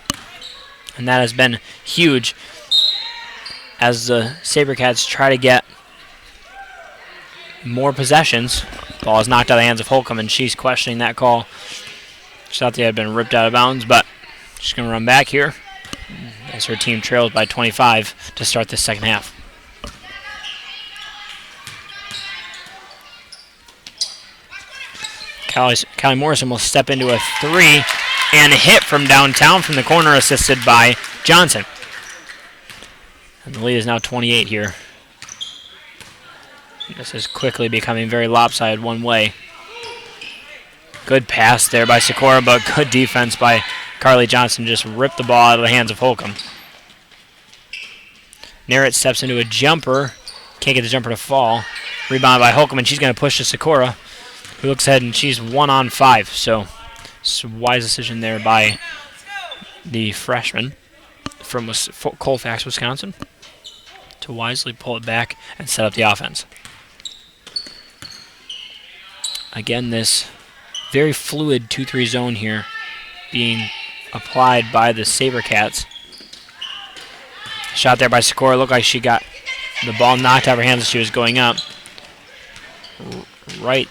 And that has been huge as the SaberCats try to get more possessions. Ball is knocked out of the hands of Holcomb, and she's questioning that call. She thought they had been ripped out of bounds, but she's going to run back here as her team trails by 25 to start the second half. Callie Morrison will step into a 3 and a hit from downtown from the corner, assisted by Johnson. And the lead is now 28 here. This is quickly becoming very lopsided one way. Good pass there by Sikora, but good defense by Carly Johnson. Just ripped the ball out of the hands of Holcomb. Narrett steps into a jumper. Can't get the jumper to fall. Rebound by Holcomb, and she's going to push to Sikora, who looks ahead, and she's 1-on-5. So it's a wise decision there by the freshman from Colfax, Wisconsin, to wisely pull it back and set up the offense. Again, this very fluid 2-3 zone here being applied by the SaberCats. Shot there by Sikora. Looked like she got the ball knocked out of her hands as she was going up. Right.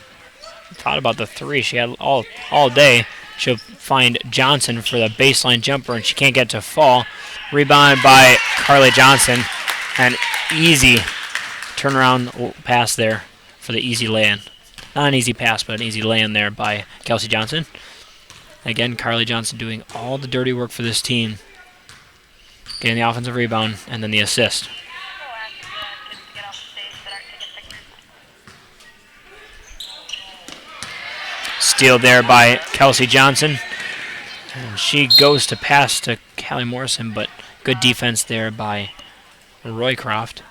Thought about the 3 she had all day. She'll find Johnson for the baseline jumper, and she can't get to fall. Rebounded by Carly Johnson. An easy turnaround pass there for the easy lay-in. Not an easy pass, but an easy lay-in there by Kelsey Johnson. Again, Carly Johnson doing all the dirty work for this team. Getting the offensive rebound and then the assist. Steal there by Kelsey Johnson. And she goes to pass to Callie Morrison, but good defense there by Roycroft.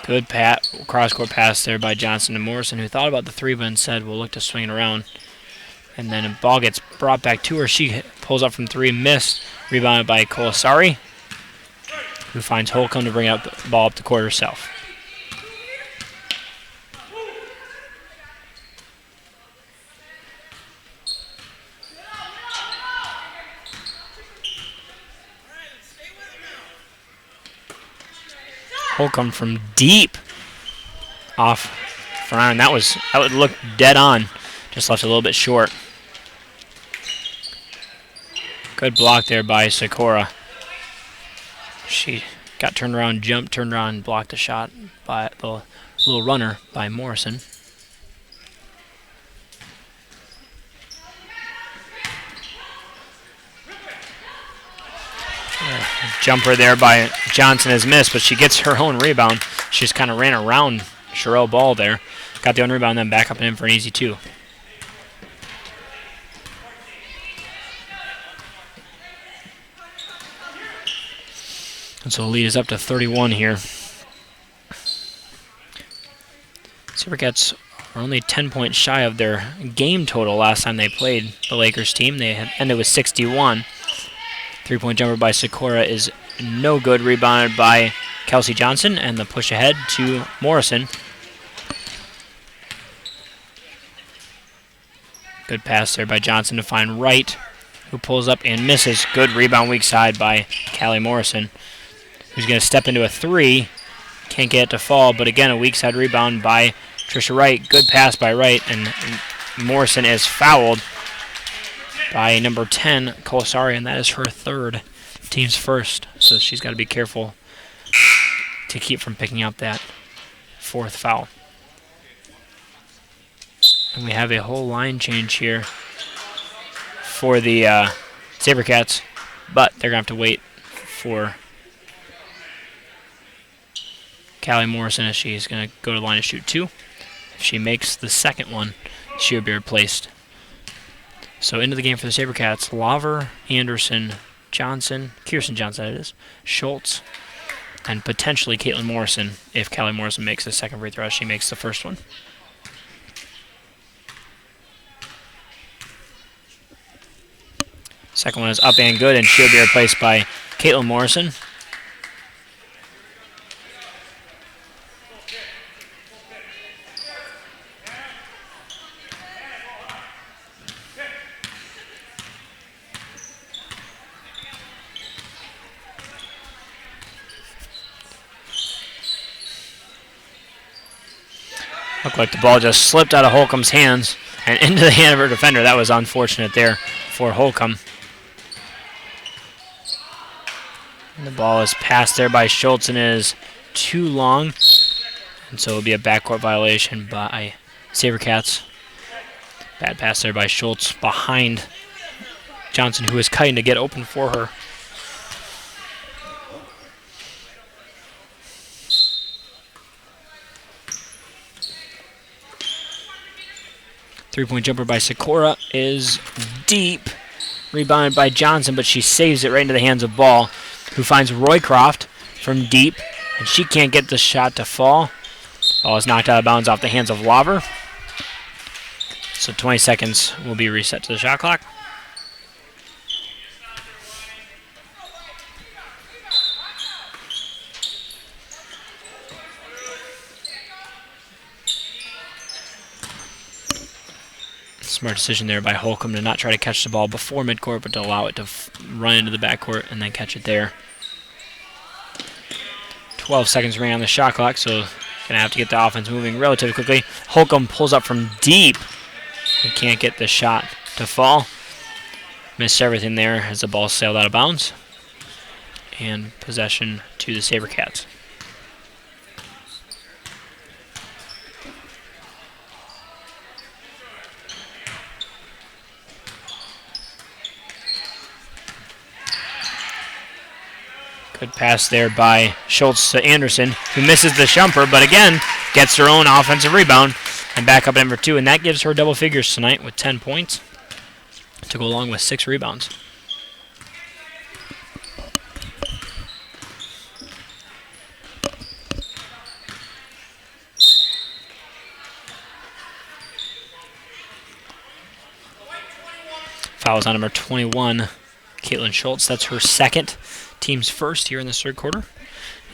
Good cross-court pass there by Johnson to Morrison, who thought about the 3 but instead will look to swing it around. And then a ball gets brought back to her. She pulls up from 3, missed. Rebounded by Colasari, who finds Holcomb to bring the ball up the court herself. Holcomb from deep off front. That would look dead on. Just left a little bit short. Good block there by Sikora. She got turned around, jumped, turned around, and blocked the shot by the little runner by Morrison. Jumper there by Johnson is missed, but she gets her own rebound. She just kind of ran around Sherelle Ball there. Got the own rebound, then back up and in for an easy 2. And so the lead is up to 31 here. SaberCats are only 10 points shy of their game total last time they played the Lakers team. They had ended with 61. 3-point jumper by Sikora is no good. Rebounded by Kelsey Johnson, and the push ahead to Morrison. Good pass there by Johnson to find Wright, who pulls up and misses. Good rebound weak side by Callie Morrison, who's going to step into a 3. Can't get it to fall, but again, a weak side rebound by Trisha Wright. Good pass by Wright, and Morrison is fouled by number 10, Colasari, and that is her 3rd, team's first. So she's got to be careful to keep from picking up that 4th foul. And we have a whole line change here for the Sabercats, but they're going to have to wait for Callie Morrison as she's going to go to the line to shoot 2. If she makes the second one, she will be replaced. So into the game for the Sabercats, Laver, Anderson, Johnson, Kirsten Johnson that is, Schultz, and potentially Caitlin Morrison if Callie Morrison makes the second free throw. She makes the first one. Second one is up and good, and she'll be replaced by Caitlin Morrison. Looked like the ball just slipped out of Holcomb's hands and into the hand of her defender. That was unfortunate there for Holcomb. And the ball is passed there by Schultz and is too long. And so it will be a backcourt violation by Sabercats. Bad pass there by Schultz behind Johnson, who is cutting to get open for her. Three-point jumper by Sikora is deep. Rebounded by Johnson, but she saves it right into the hands of Ball, who finds Roycroft from deep, and she can't get the shot to fall. Ball is knocked out of bounds off the hands of Laver. So 20 seconds will be reset to the shot clock. Smart decision there by Holcomb to not try to catch the ball before midcourt, but to allow it to run into the backcourt and then catch it there. 12 seconds remaining on the shot clock, so going to have to get the offense moving relatively quickly. Holcomb pulls up from deep and can't get the shot to fall. Missed everything there as the ball sailed out of bounds. And possession to the Sabercats. Good pass there by Schultz to Anderson, who misses the jumper, but again, gets her own offensive rebound and back up at number 2, and that gives her double figures tonight with 10 points to go along with 6 rebounds. Fouls on number 21, Caitlin Schultz. That's her second. Team's first here in the third quarter.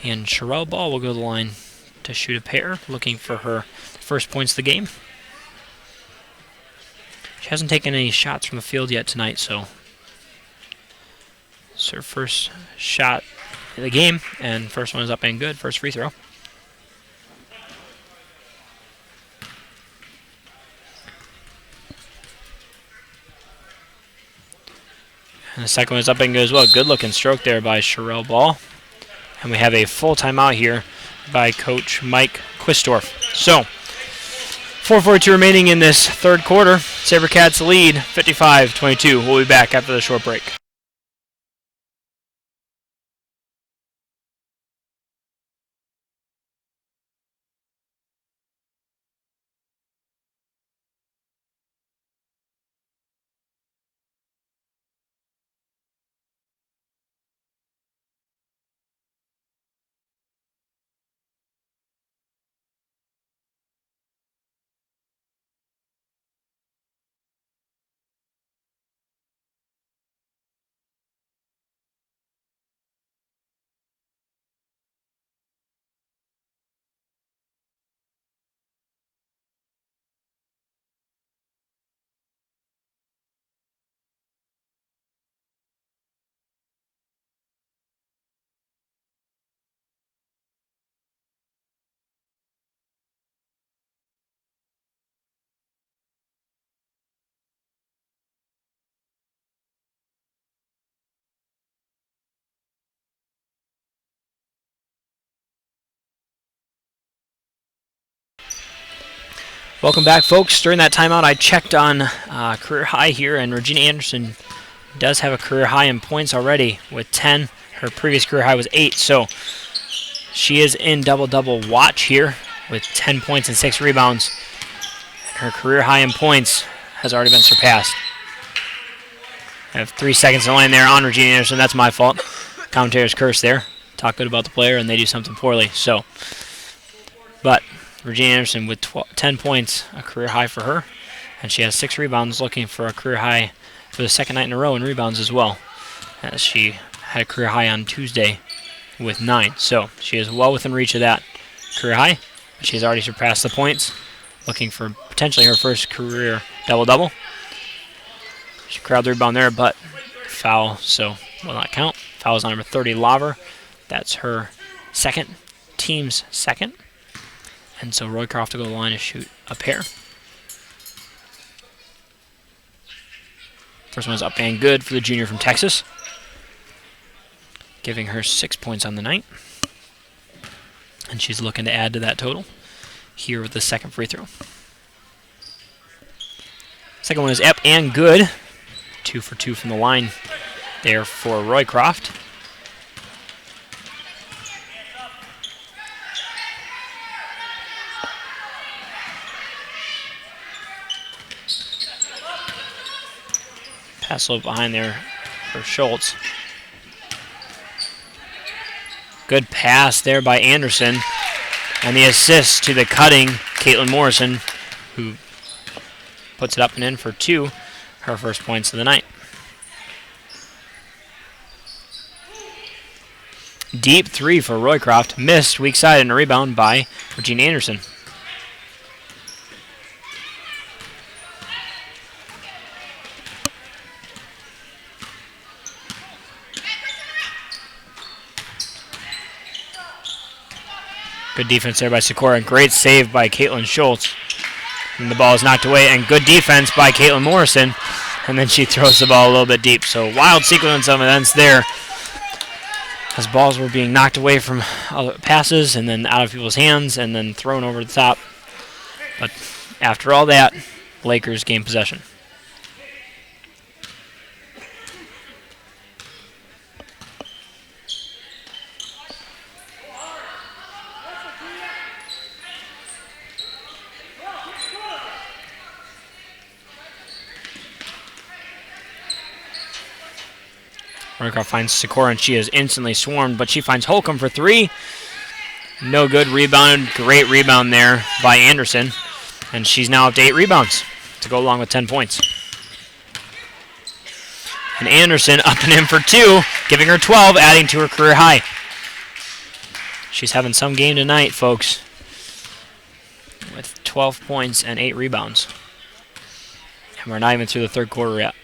And Sherelle Ball will go to the line to shoot a pair, looking for her first points of the game. She hasn't taken any shots from the field yet tonight, so it's her first shot of the game, and first one is up and good, first free throw. And the second one is up and good as well. Good looking stroke there by Sherelle Ball. And we have a full timeout here by Coach Mike Quistorf. So, 4:42 remaining in this third quarter. Sabercats lead 55-22. We'll be back after the short break. Welcome back, folks. During that timeout, I checked on career high here, and Regina Anderson does have a career high in points already with 10. Her previous career high was 8, so she is in double-double watch here with 10 points and 6 rebounds. Her career high in points has already been surpassed. I have 3 seconds to land there on Regina Anderson. That's my fault. Commentator's curse there. Talk good about the player, and they do something poorly. But Regina Anderson with 10 points, a career high for her, and she has 6 rebounds, looking for a career high for the second night in a row in rebounds as well, as she had a career high on Tuesday with 9. So she is well within reach of that career high, but she's already surpassed the points, looking for potentially her first career double-double. She crowd the rebound there, but foul, so will not count. Foul is on number 30, Laver. That's her second, team's second. And so Roycroft will go to the line to shoot a pair. First one is up and good for the junior from Texas, giving her 6 points on the night. And she's looking to add to that total here with the second free throw. Second one is up and good. 2 for 2 from the line there for Roycroft. Pass a little behind there for Schultz. Good pass there by Anderson. And the assist to the cutting Caitlin Morrison, who puts it up and in for 2, her first points of the night. Deep 3 for Roycroft. Missed, weak side, and a rebound by Regina Anderson. Good defense there by Sikora. Great save by Caitlin Schultz. And the ball is knocked away, and good defense by Caitlin Morrison. And then she throws the ball a little bit deep. So wild sequence of events there, as balls were being knocked away from other passes and then out of people's hands and then thrown over the top. But after all that, Lakers gain possession. Roycroft finds Sikora, and she is instantly swarmed, but she finds Holcomb for 3. No good rebound. Great rebound there by Anderson. And she's now up to 8 rebounds to go along with 10 points. And Anderson up and in for 2, giving her 12, adding to her career high. She's having some game tonight, folks, with 12 points and 8 rebounds. And we're not even through the third quarter yet.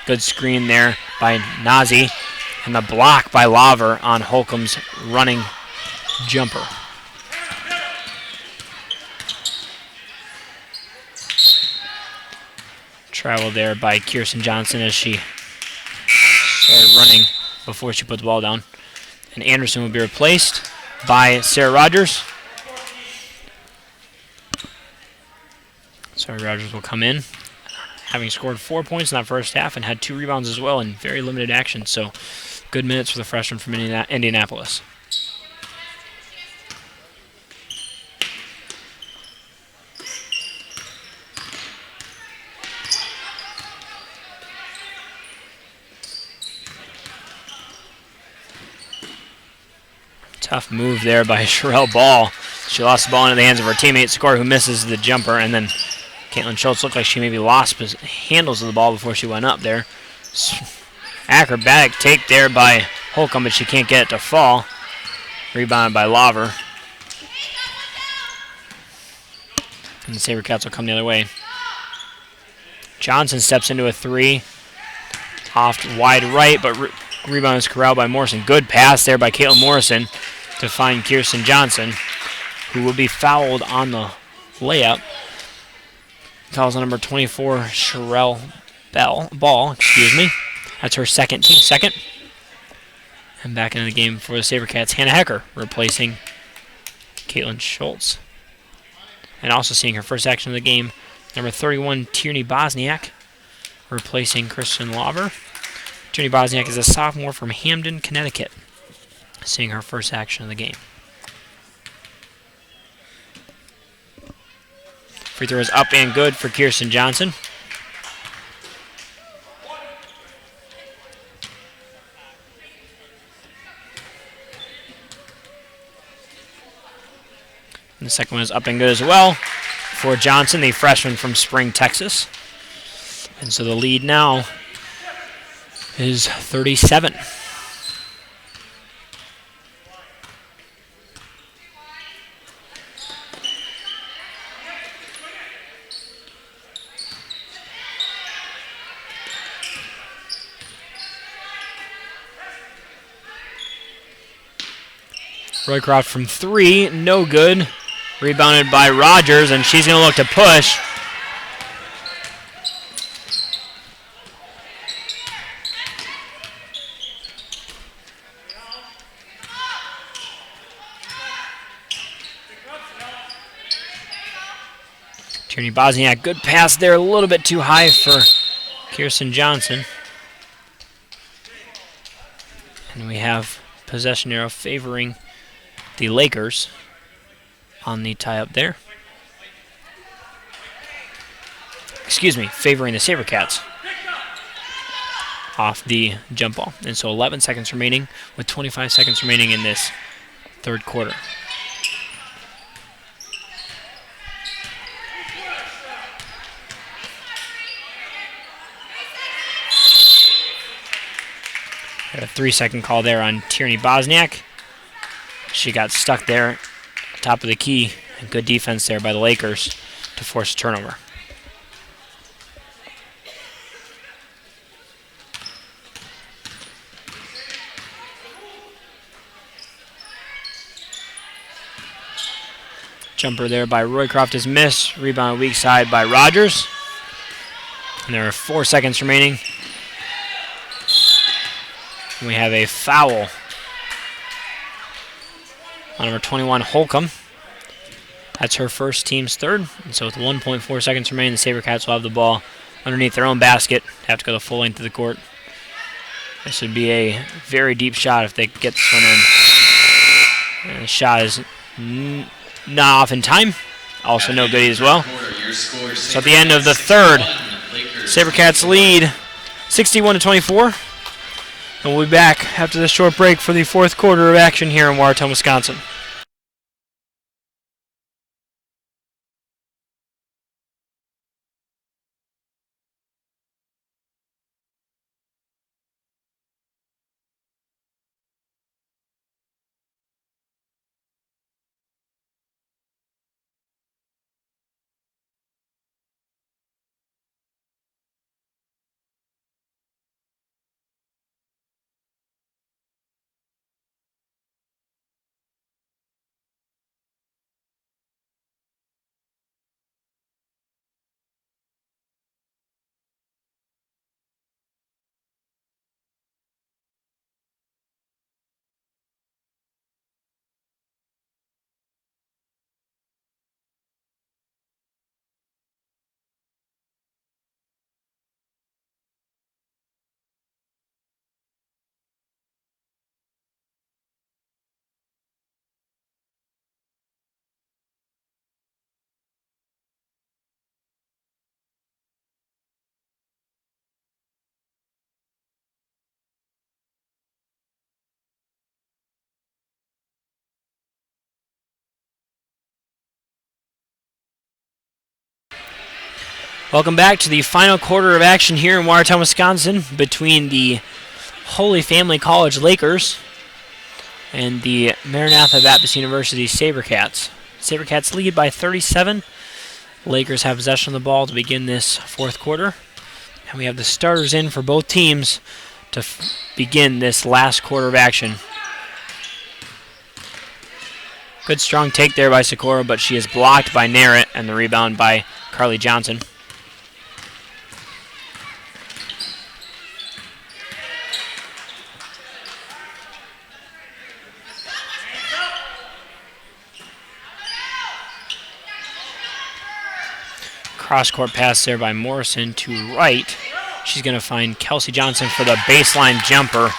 Good screen there by Nazi, and the block by Laver on Holcomb's running jumper. Travel there by Kirsten Johnson as she started running before she put the ball down. And Anderson will be replaced by Sarah Rogers. Sarah Rogers will come in, having scored 4 points in that first half and had 2 rebounds as well in very limited action. So good minutes for the freshman from Indianapolis. Tough move there by Sherelle Ball. She lost the ball into the hands of her teammate, Sikora, who misses the jumper, and then Caitlin Schultz looked like she maybe lost handles of the ball before she went up there. Acrobatic take there by Holcomb, but she can't get it to fall. Rebounded by Laver. And the SaberCats will come the other way. Johnson steps into a 3. Off wide right, but rebound is corralled by Morrison. Good pass there by Caitlin Morrison to find Kirsten Johnson, who will be fouled on the layup. Fouls on number 24, Sherelle Ball. That's her second, team second. And back into the game for the SaberCats, Hannah Hecker replacing Caitlin Schultz. And also seeing her first action of the game, number 31, Tierney Bosniak, replacing Kristen Lauber. Tierney Bosniak is a sophomore from Hamden, Connecticut, seeing her first action of the game. Free throw is up and good for Kirsten Johnson. And the second one is up and good as well for Johnson, the freshman from Spring, Texas. And so the lead now is 37. Roycroft from 3, no good. Rebounded by Rogers, and she's going to look to push. Tierney Bosniak, good pass there, a little bit too high for Kirsten Johnson. And we have possession arrow favoring the Lakers on the tie-up there. Excuse me, favoring the SaberCats off the jump ball. And so 11 seconds remaining with 25 seconds remaining in this third quarter. Got a 3-second call there on Tierney Bosniak. She got stuck there, top of the key, and good defense there by the Lakers to force a turnover. Jumper there by Roycroft is missed. Rebound weak side by Rogers. And there are 4 seconds remaining. And we have a foul on number 21, Holcomb. That's her first, team's third. And so with 1.4 seconds remaining, the SaberCats will have the ball underneath their own basket. Have to go the full length of the court. This would be a very deep shot if they get this one in. And the shot is not off in time. Also no good as well. So at the end of the third, SaberCats lead 61-24. And we'll be back after this short break for the fourth quarter of action here in Watertown, Wisconsin. Welcome back to the final quarter of action here in Watertown, Wisconsin between the Holy Family College Lakers and the Maranatha Baptist University SaberCats. SaberCats lead by 37. Lakers have possession of the ball to begin this fourth quarter. And we have the starters in for both teams to begin this last quarter of action. Good strong take there by Sikora, but she is blocked by Narrett, and the rebound by Carly Johnson. Cross-court pass there by Morrison to right. She's going to find Kelsey Johnson for the baseline jumper.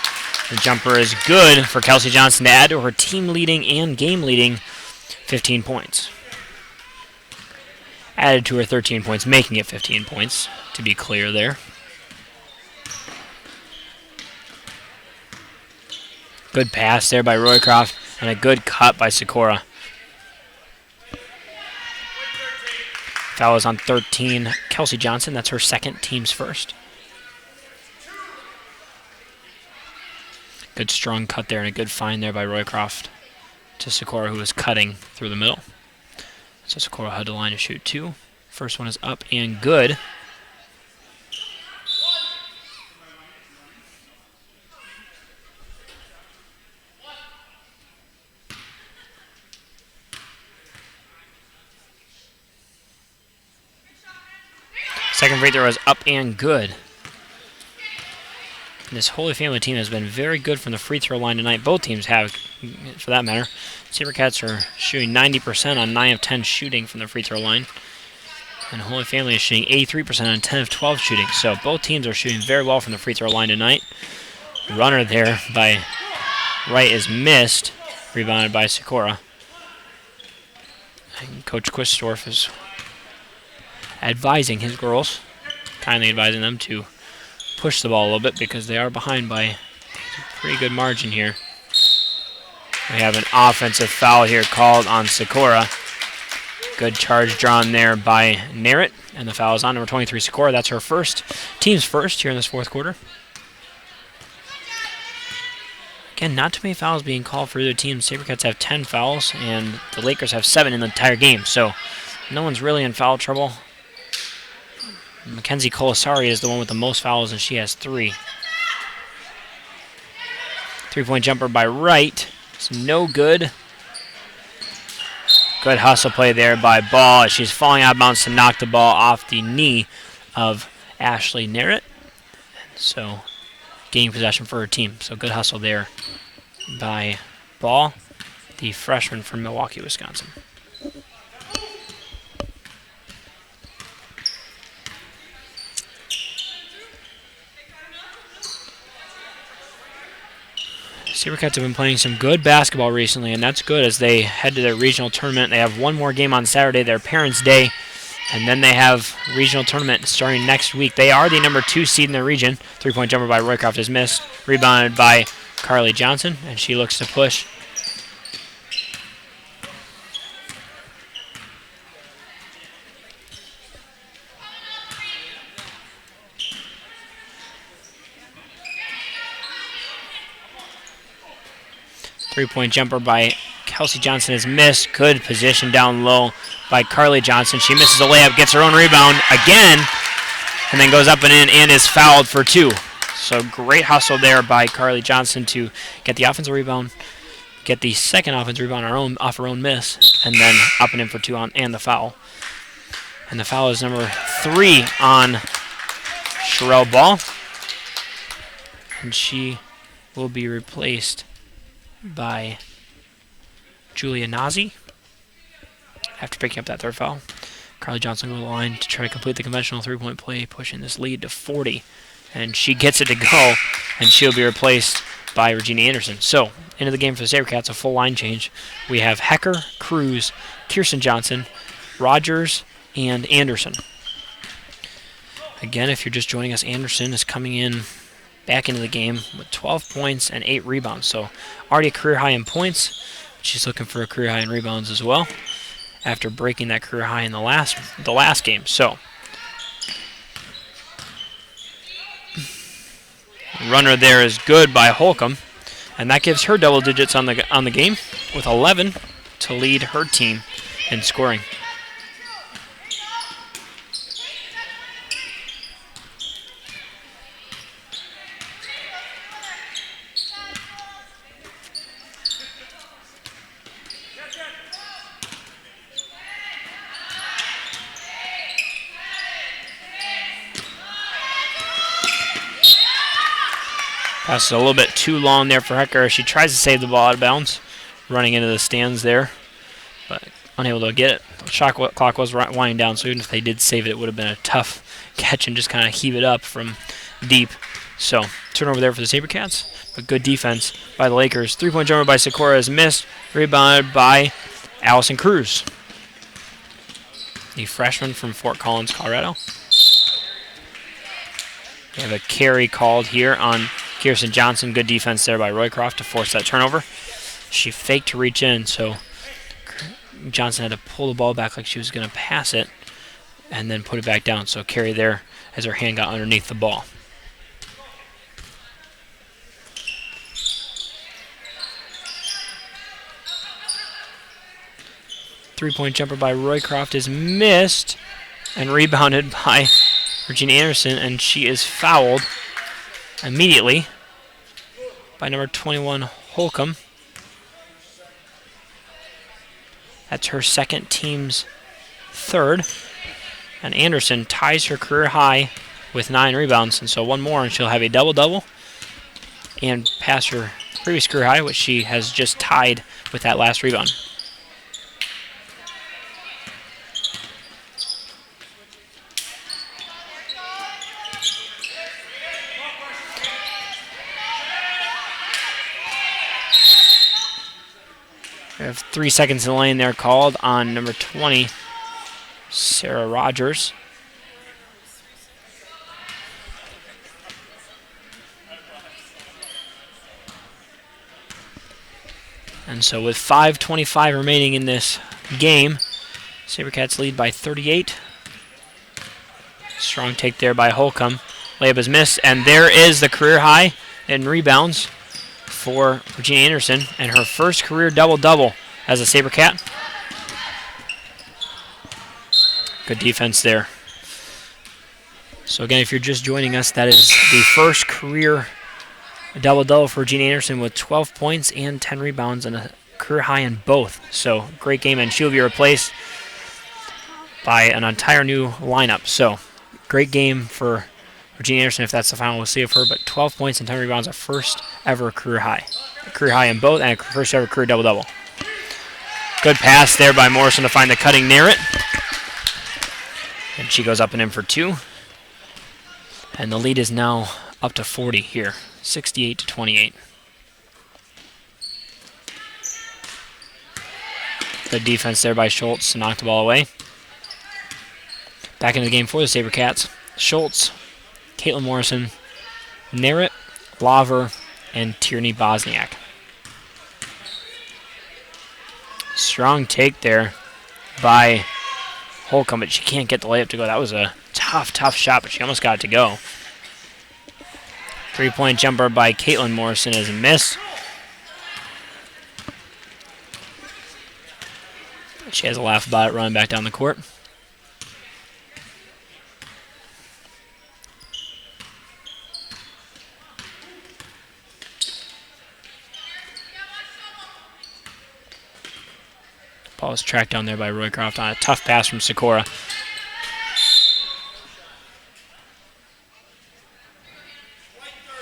The jumper is good for Kelsey Johnson to add to her team-leading and game-leading 15 points. Added to her 13 points, making it 15 points, to be clear there. Good pass there by Roycroft, and a good cut by Sikora. Foul is on 13, Kelsey Johnson. That's her second, team's first. Good strong cut there and a good find there by Roycroft to Sikora, who was cutting through the middle. So Sikora had the line to shoot 2. First one is up and good. Second free throw is up and good. This Holy Family team has been very good from the free throw line tonight. Both teams have, for that matter. SaberCats are shooting 90% on 9 of 10 shooting from the free throw line. And Holy Family is shooting 83% on 10 of 12 shooting. So both teams are shooting very well from the free throw line tonight. The runner there by Wright is missed. Rebounded by Sikora. And Coach Quistorf is advising his girls, kindly advising them to push the ball a little bit because they are behind by a pretty good margin here. We have an offensive foul here called on Sikora. Good charge drawn there by Narrett, and the foul is on number 23, Sikora. That's her first, team's first here in this fourth quarter. Again, not too many fouls being called for either team. SaberCats have 10 fouls, and the Lakers have 7 in the entire game, so no one's really in foul trouble. Mackenzie Colasari is the one with the most fouls, and she has 3. Three-point jumper by Wright. It's no good. Good hustle play there by Ball. She's falling out of bounds to knock the ball off the knee of Ashley Narrett. So, gaining possession for her team. So, good hustle there by Ball, the freshman from Milwaukee, Wisconsin. SaberCats have been playing some good basketball recently, and that's good as they head to their regional tournament. They have one more game on Saturday, their Parents' Day, and then they have regional tournament starting next week. They are the number 2 seed in the region. Three-point jumper by Roycroft is missed. Rebounded by Carly Johnson, and she looks to push. Three-point jumper by Kelsey Johnson is missed. Good position down low by Carly Johnson. She misses a layup, gets her own rebound again, and then goes up and in and is fouled for 2. So great hustle there by Carly Johnson to get the offensive rebound, get the second offensive rebound off her own miss, and then up and in for 2 and the foul. And the foul is number 3 on Sherelle Ball, and she will be replaced by Julia Nazi after picking up that third foul. Carly Johnson goes to the line to try to complete the conventional three-point play, pushing this lead to 40. And she gets it to go, and she'll be replaced by Regina Anderson. So, into the game for the SaberCats, a full line change. We have Hecker, Cruz, Kirsten Johnson, Rogers, and Anderson. Again, if you're just joining us, Anderson is coming in back into the game with 12 points and 8 rebounds. So already a career high in points. She's looking for a career high in rebounds as well after breaking that career high in the last game. So runner there is good by Holcomb, and that gives her double digits on the game with 11 to lead her team in scoring. Pass is a little bit too long there for Hecker. She tries to save the ball out of bounds, running into the stands there. But unable to get it. The shot clock was winding down, so even if they did save it, it would have been a tough catch and just kind of heave it up from deep. So turnover there for the SaberCats, but good defense by the Lakers. Three-point jumper by Sakura is missed, rebounded by Allison Cruz, the freshman from Fort Collins, Colorado. We have a carry called here on Kirsten Johnson. Good defense there by Roycroft to force that turnover. She faked to reach in, so Johnson had to pull the ball back like she was going to pass it and then put it back down. So carry there as her hand got underneath the ball. Three-point jumper by Roycroft is missed and rebounded by Regina Anderson, and she is fouled immediately by number 21, Holcomb. That's her second, team's third. And Anderson ties her career high with 9 rebounds, and so one more and she'll have a double-double and pass her previous career high, which she has just tied with that last rebound. We have 3 seconds in the lane there called on number 20, Sarah Rogers. And so with 5:25 remaining in this game, SaberCats lead by 38. Strong take there by Holcomb. Layup is missed, and there is the career high in rebounds for Regina Anderson, and her first career double-double as a SaberCat. Good defense there. So again, if you're just joining us, that is the first career double-double for Regina Anderson with 12 points and 10 rebounds and a career high in both. So great game, and she'll be replaced by an entire new lineup. So great game for Regina Anderson if that's the final we'll see of her, but 12 points and 10 rebounds, a first ever career high. A career high in both and a first ever career double-double. Good pass there by Morrison to find the cutting Narrett. And she goes up and in for 2. And the lead is now up to 40 here, 68-28. Good defense there by Schultz to knock the ball away. Back into the game for the SaberCats. Schultz, Caitlin Morrison, Narrett, Laver, and Tierney Bosniak. Strong take there by Holcomb, but she can't get the layup to go. That was a tough shot, but she almost got it to go. Three-point jumper by Caitlin Morrison is a miss. She has a laugh about it running back down the court. Ball is tracked down there by Roycroft on a tough pass from Sakura.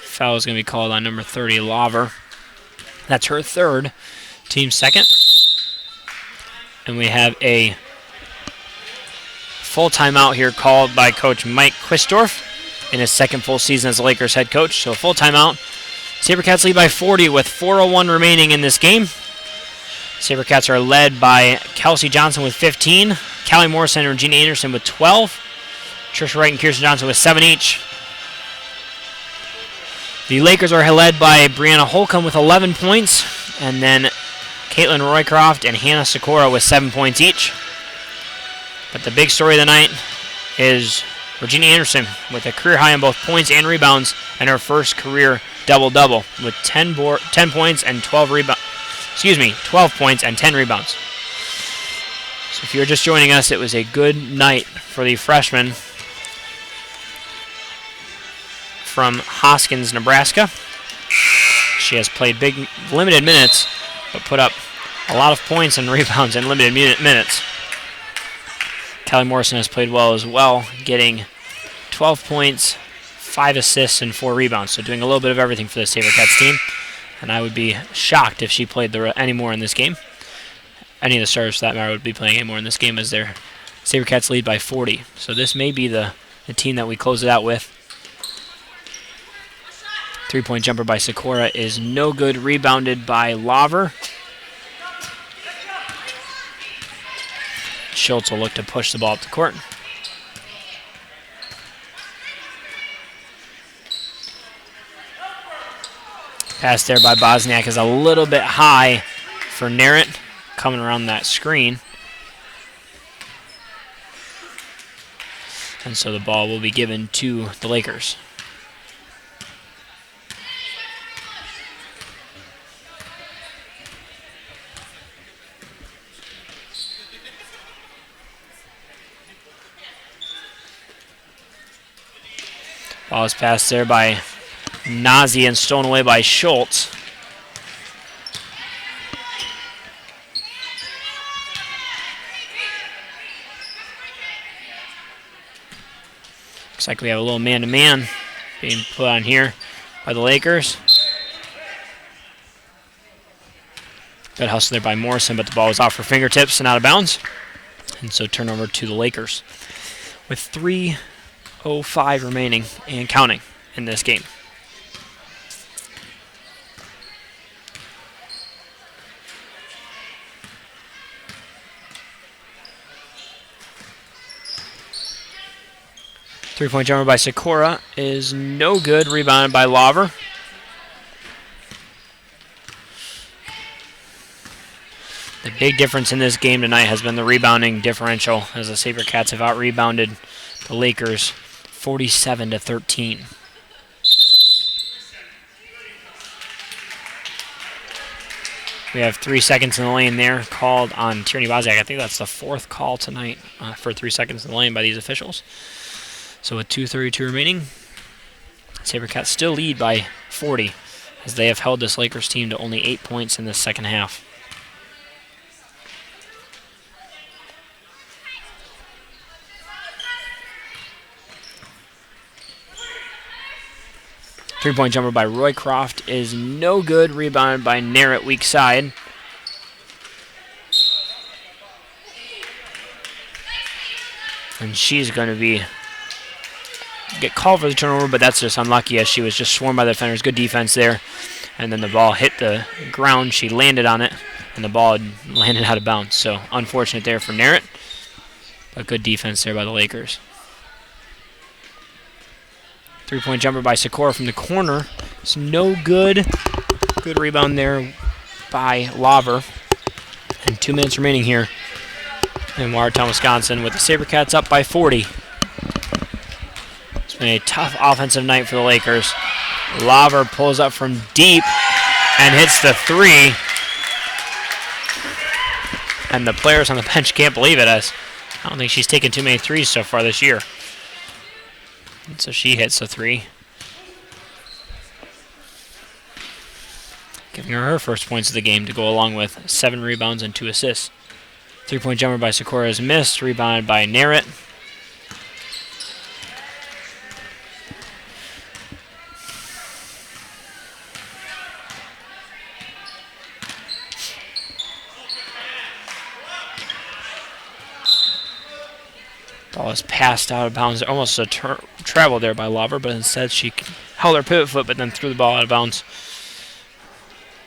Foul is going to be called on number 30, Laver. That's her third, team second. And we have a full timeout here called by Coach Mike Quistorf in his second full season as the Lakers head coach. So a full timeout. SaberCats lead by 40 with 4:01 remaining in this game. SaberCats are led by Kelsey Johnson with 15, Callie Morrison and Regina Anderson with 12, Trisha Wright and Kirsten Johnson with 7 each. The Lakers are led by Brianna Holcomb with 11 points, and then Caitlin Roycroft and Hannah Sakura with 7 points each. But the big story of the night is Regina Anderson with a career high in both points and rebounds, and her first career double-double with 10 points and 12 rebounds. 12 points and 10 rebounds. So if you're just joining us, it was a good night for the freshman from Hoskins, Nebraska. She has played big, limited minutes, but put up a lot of points and rebounds in limited minutes. Callie Morrison has played well as well, getting 12 points, 5 assists, and 4 rebounds. So doing a little bit of everything for the SaberCats team. And I would be shocked if she played any more in this game. any of the starters for that matter would be playing anymore in this game as their SaberCats lead by 40. So this may be the team that we close it out with. 3-point jumper by Sikora is no good. Rebounded by Laver. Schultz will look to push the ball up the court. Pass there by Bosniak is a little bit high for Narrett, coming around that screen. And so the ball will be given to the Lakers. Ball is passed there by Nazi and stolen away by Schultz. Looks like we have a little man-to-man being put on here by the Lakers. Good hustle there by Morrison, but the ball was off for fingertips and out of bounds. And so turnover to the Lakers with 3:05 remaining and counting in this game. Three-point jumper by Sikora is no good. Rebounded by Laver. The big difference in this game tonight has been the rebounding differential, as the SaberCats have out-rebounded the Lakers 47-13. We have 3 seconds in the lane there called on Tierney Bosniak. I think that's the fourth call tonight for 3 seconds in the lane by these officials. So with 2:32 remaining, SaberCats still lead by 40 as they have held this Lakers team to only 8 points in the second half. Three-point jumper by Roycroft is no good. Rebounded by Narrett, weak side. And she's going to get called for the turnover, but that's just unlucky as she was just swarmed by the defenders. Good defense there. And then the ball hit the ground. She landed on it, and the ball landed out of bounds. So unfortunate there for Narrett, but good defense there by the Lakers. Three-point jumper by Sikora from the corner. It's no good. Good rebound there by Laver. And 2 minutes remaining here in Watertown, Wisconsin, with the SaberCats up by 40. It's been a tough offensive night for the Lakers. Laver pulls up from deep and hits the three. And the players on the bench can't believe it, as I don't think she's taken too many threes so far this year. And so she hits a three, giving her first points of the game to go along with 7 rebounds and 2 assists. Three-point jumper by Sikora is missed, rebounded by Narrett. Ball is passed out of bounds. Almost a travel there by Laver, but instead she held her pivot foot, but then threw the ball out of bounds.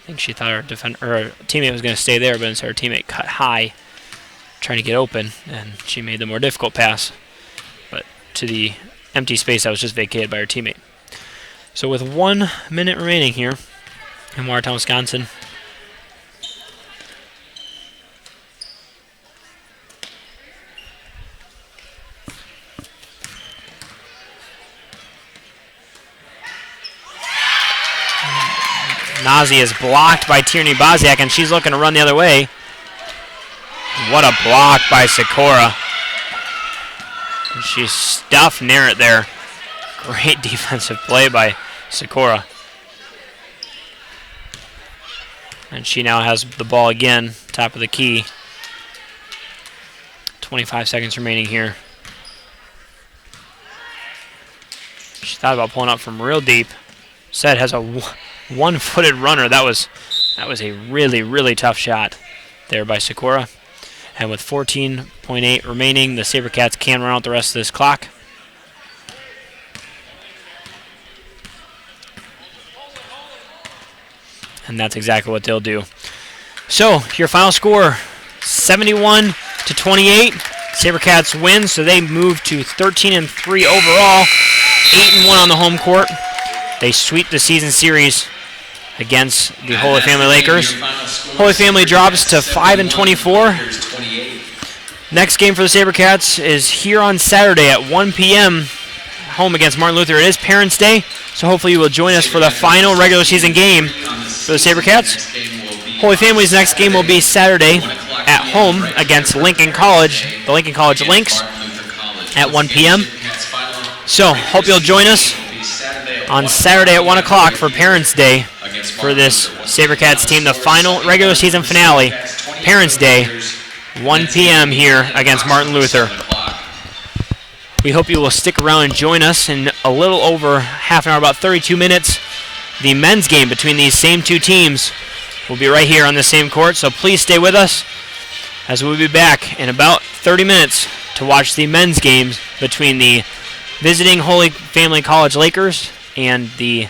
I think she thought her teammate was going to stay there, but instead her teammate cut high, trying to get open, and she made the more difficult pass, but to the empty space that was just vacated by her teammate. So with 1 minute remaining here in Watertown, Wisconsin, Nazi is blocked by Tierney Bosniak, and she's looking to run the other way. What a block by Sikora. She stuffed Narrett there. Great defensive play by Sikora. And she now has the ball again, top of the key. 25 seconds remaining here. She thought about pulling up from real deep. Said has a one-footed runner. That was a really, really tough shot there by Sikora. And with 14.8 remaining, the SaberCats can run out the rest of this clock. And that's exactly what they'll do. So, your final score, 71-28. SaberCats win, so they move to 13-3 overall, 8-1 on the home court. They sweep the season series against the Holy Family Lakers. Holy Family drops to 5-24. Next game for the SaberCats is here on Saturday at 1 p.m. home against Martin Luther. It is Parents' Day, so hopefully you will join us for the final regular season game for the SaberCats. Holy Family's next game will be Saturday at home against Lincoln College, the Lincoln College Lynx, at 1 p.m. So, hope you'll join us on Saturday at 1 o'clock for Parents' Day for this SaberCats team, the final regular season finale, Parents' Day, 1 p.m. here against Martin Luther. We hope you will stick around and join us in a little over half an hour, about 32 minutes. The men's game between these same two teams will be right here on the same court, so please stay with us as we'll be back in about 30 minutes to watch the men's games between the visiting Holy Family College Lakers and the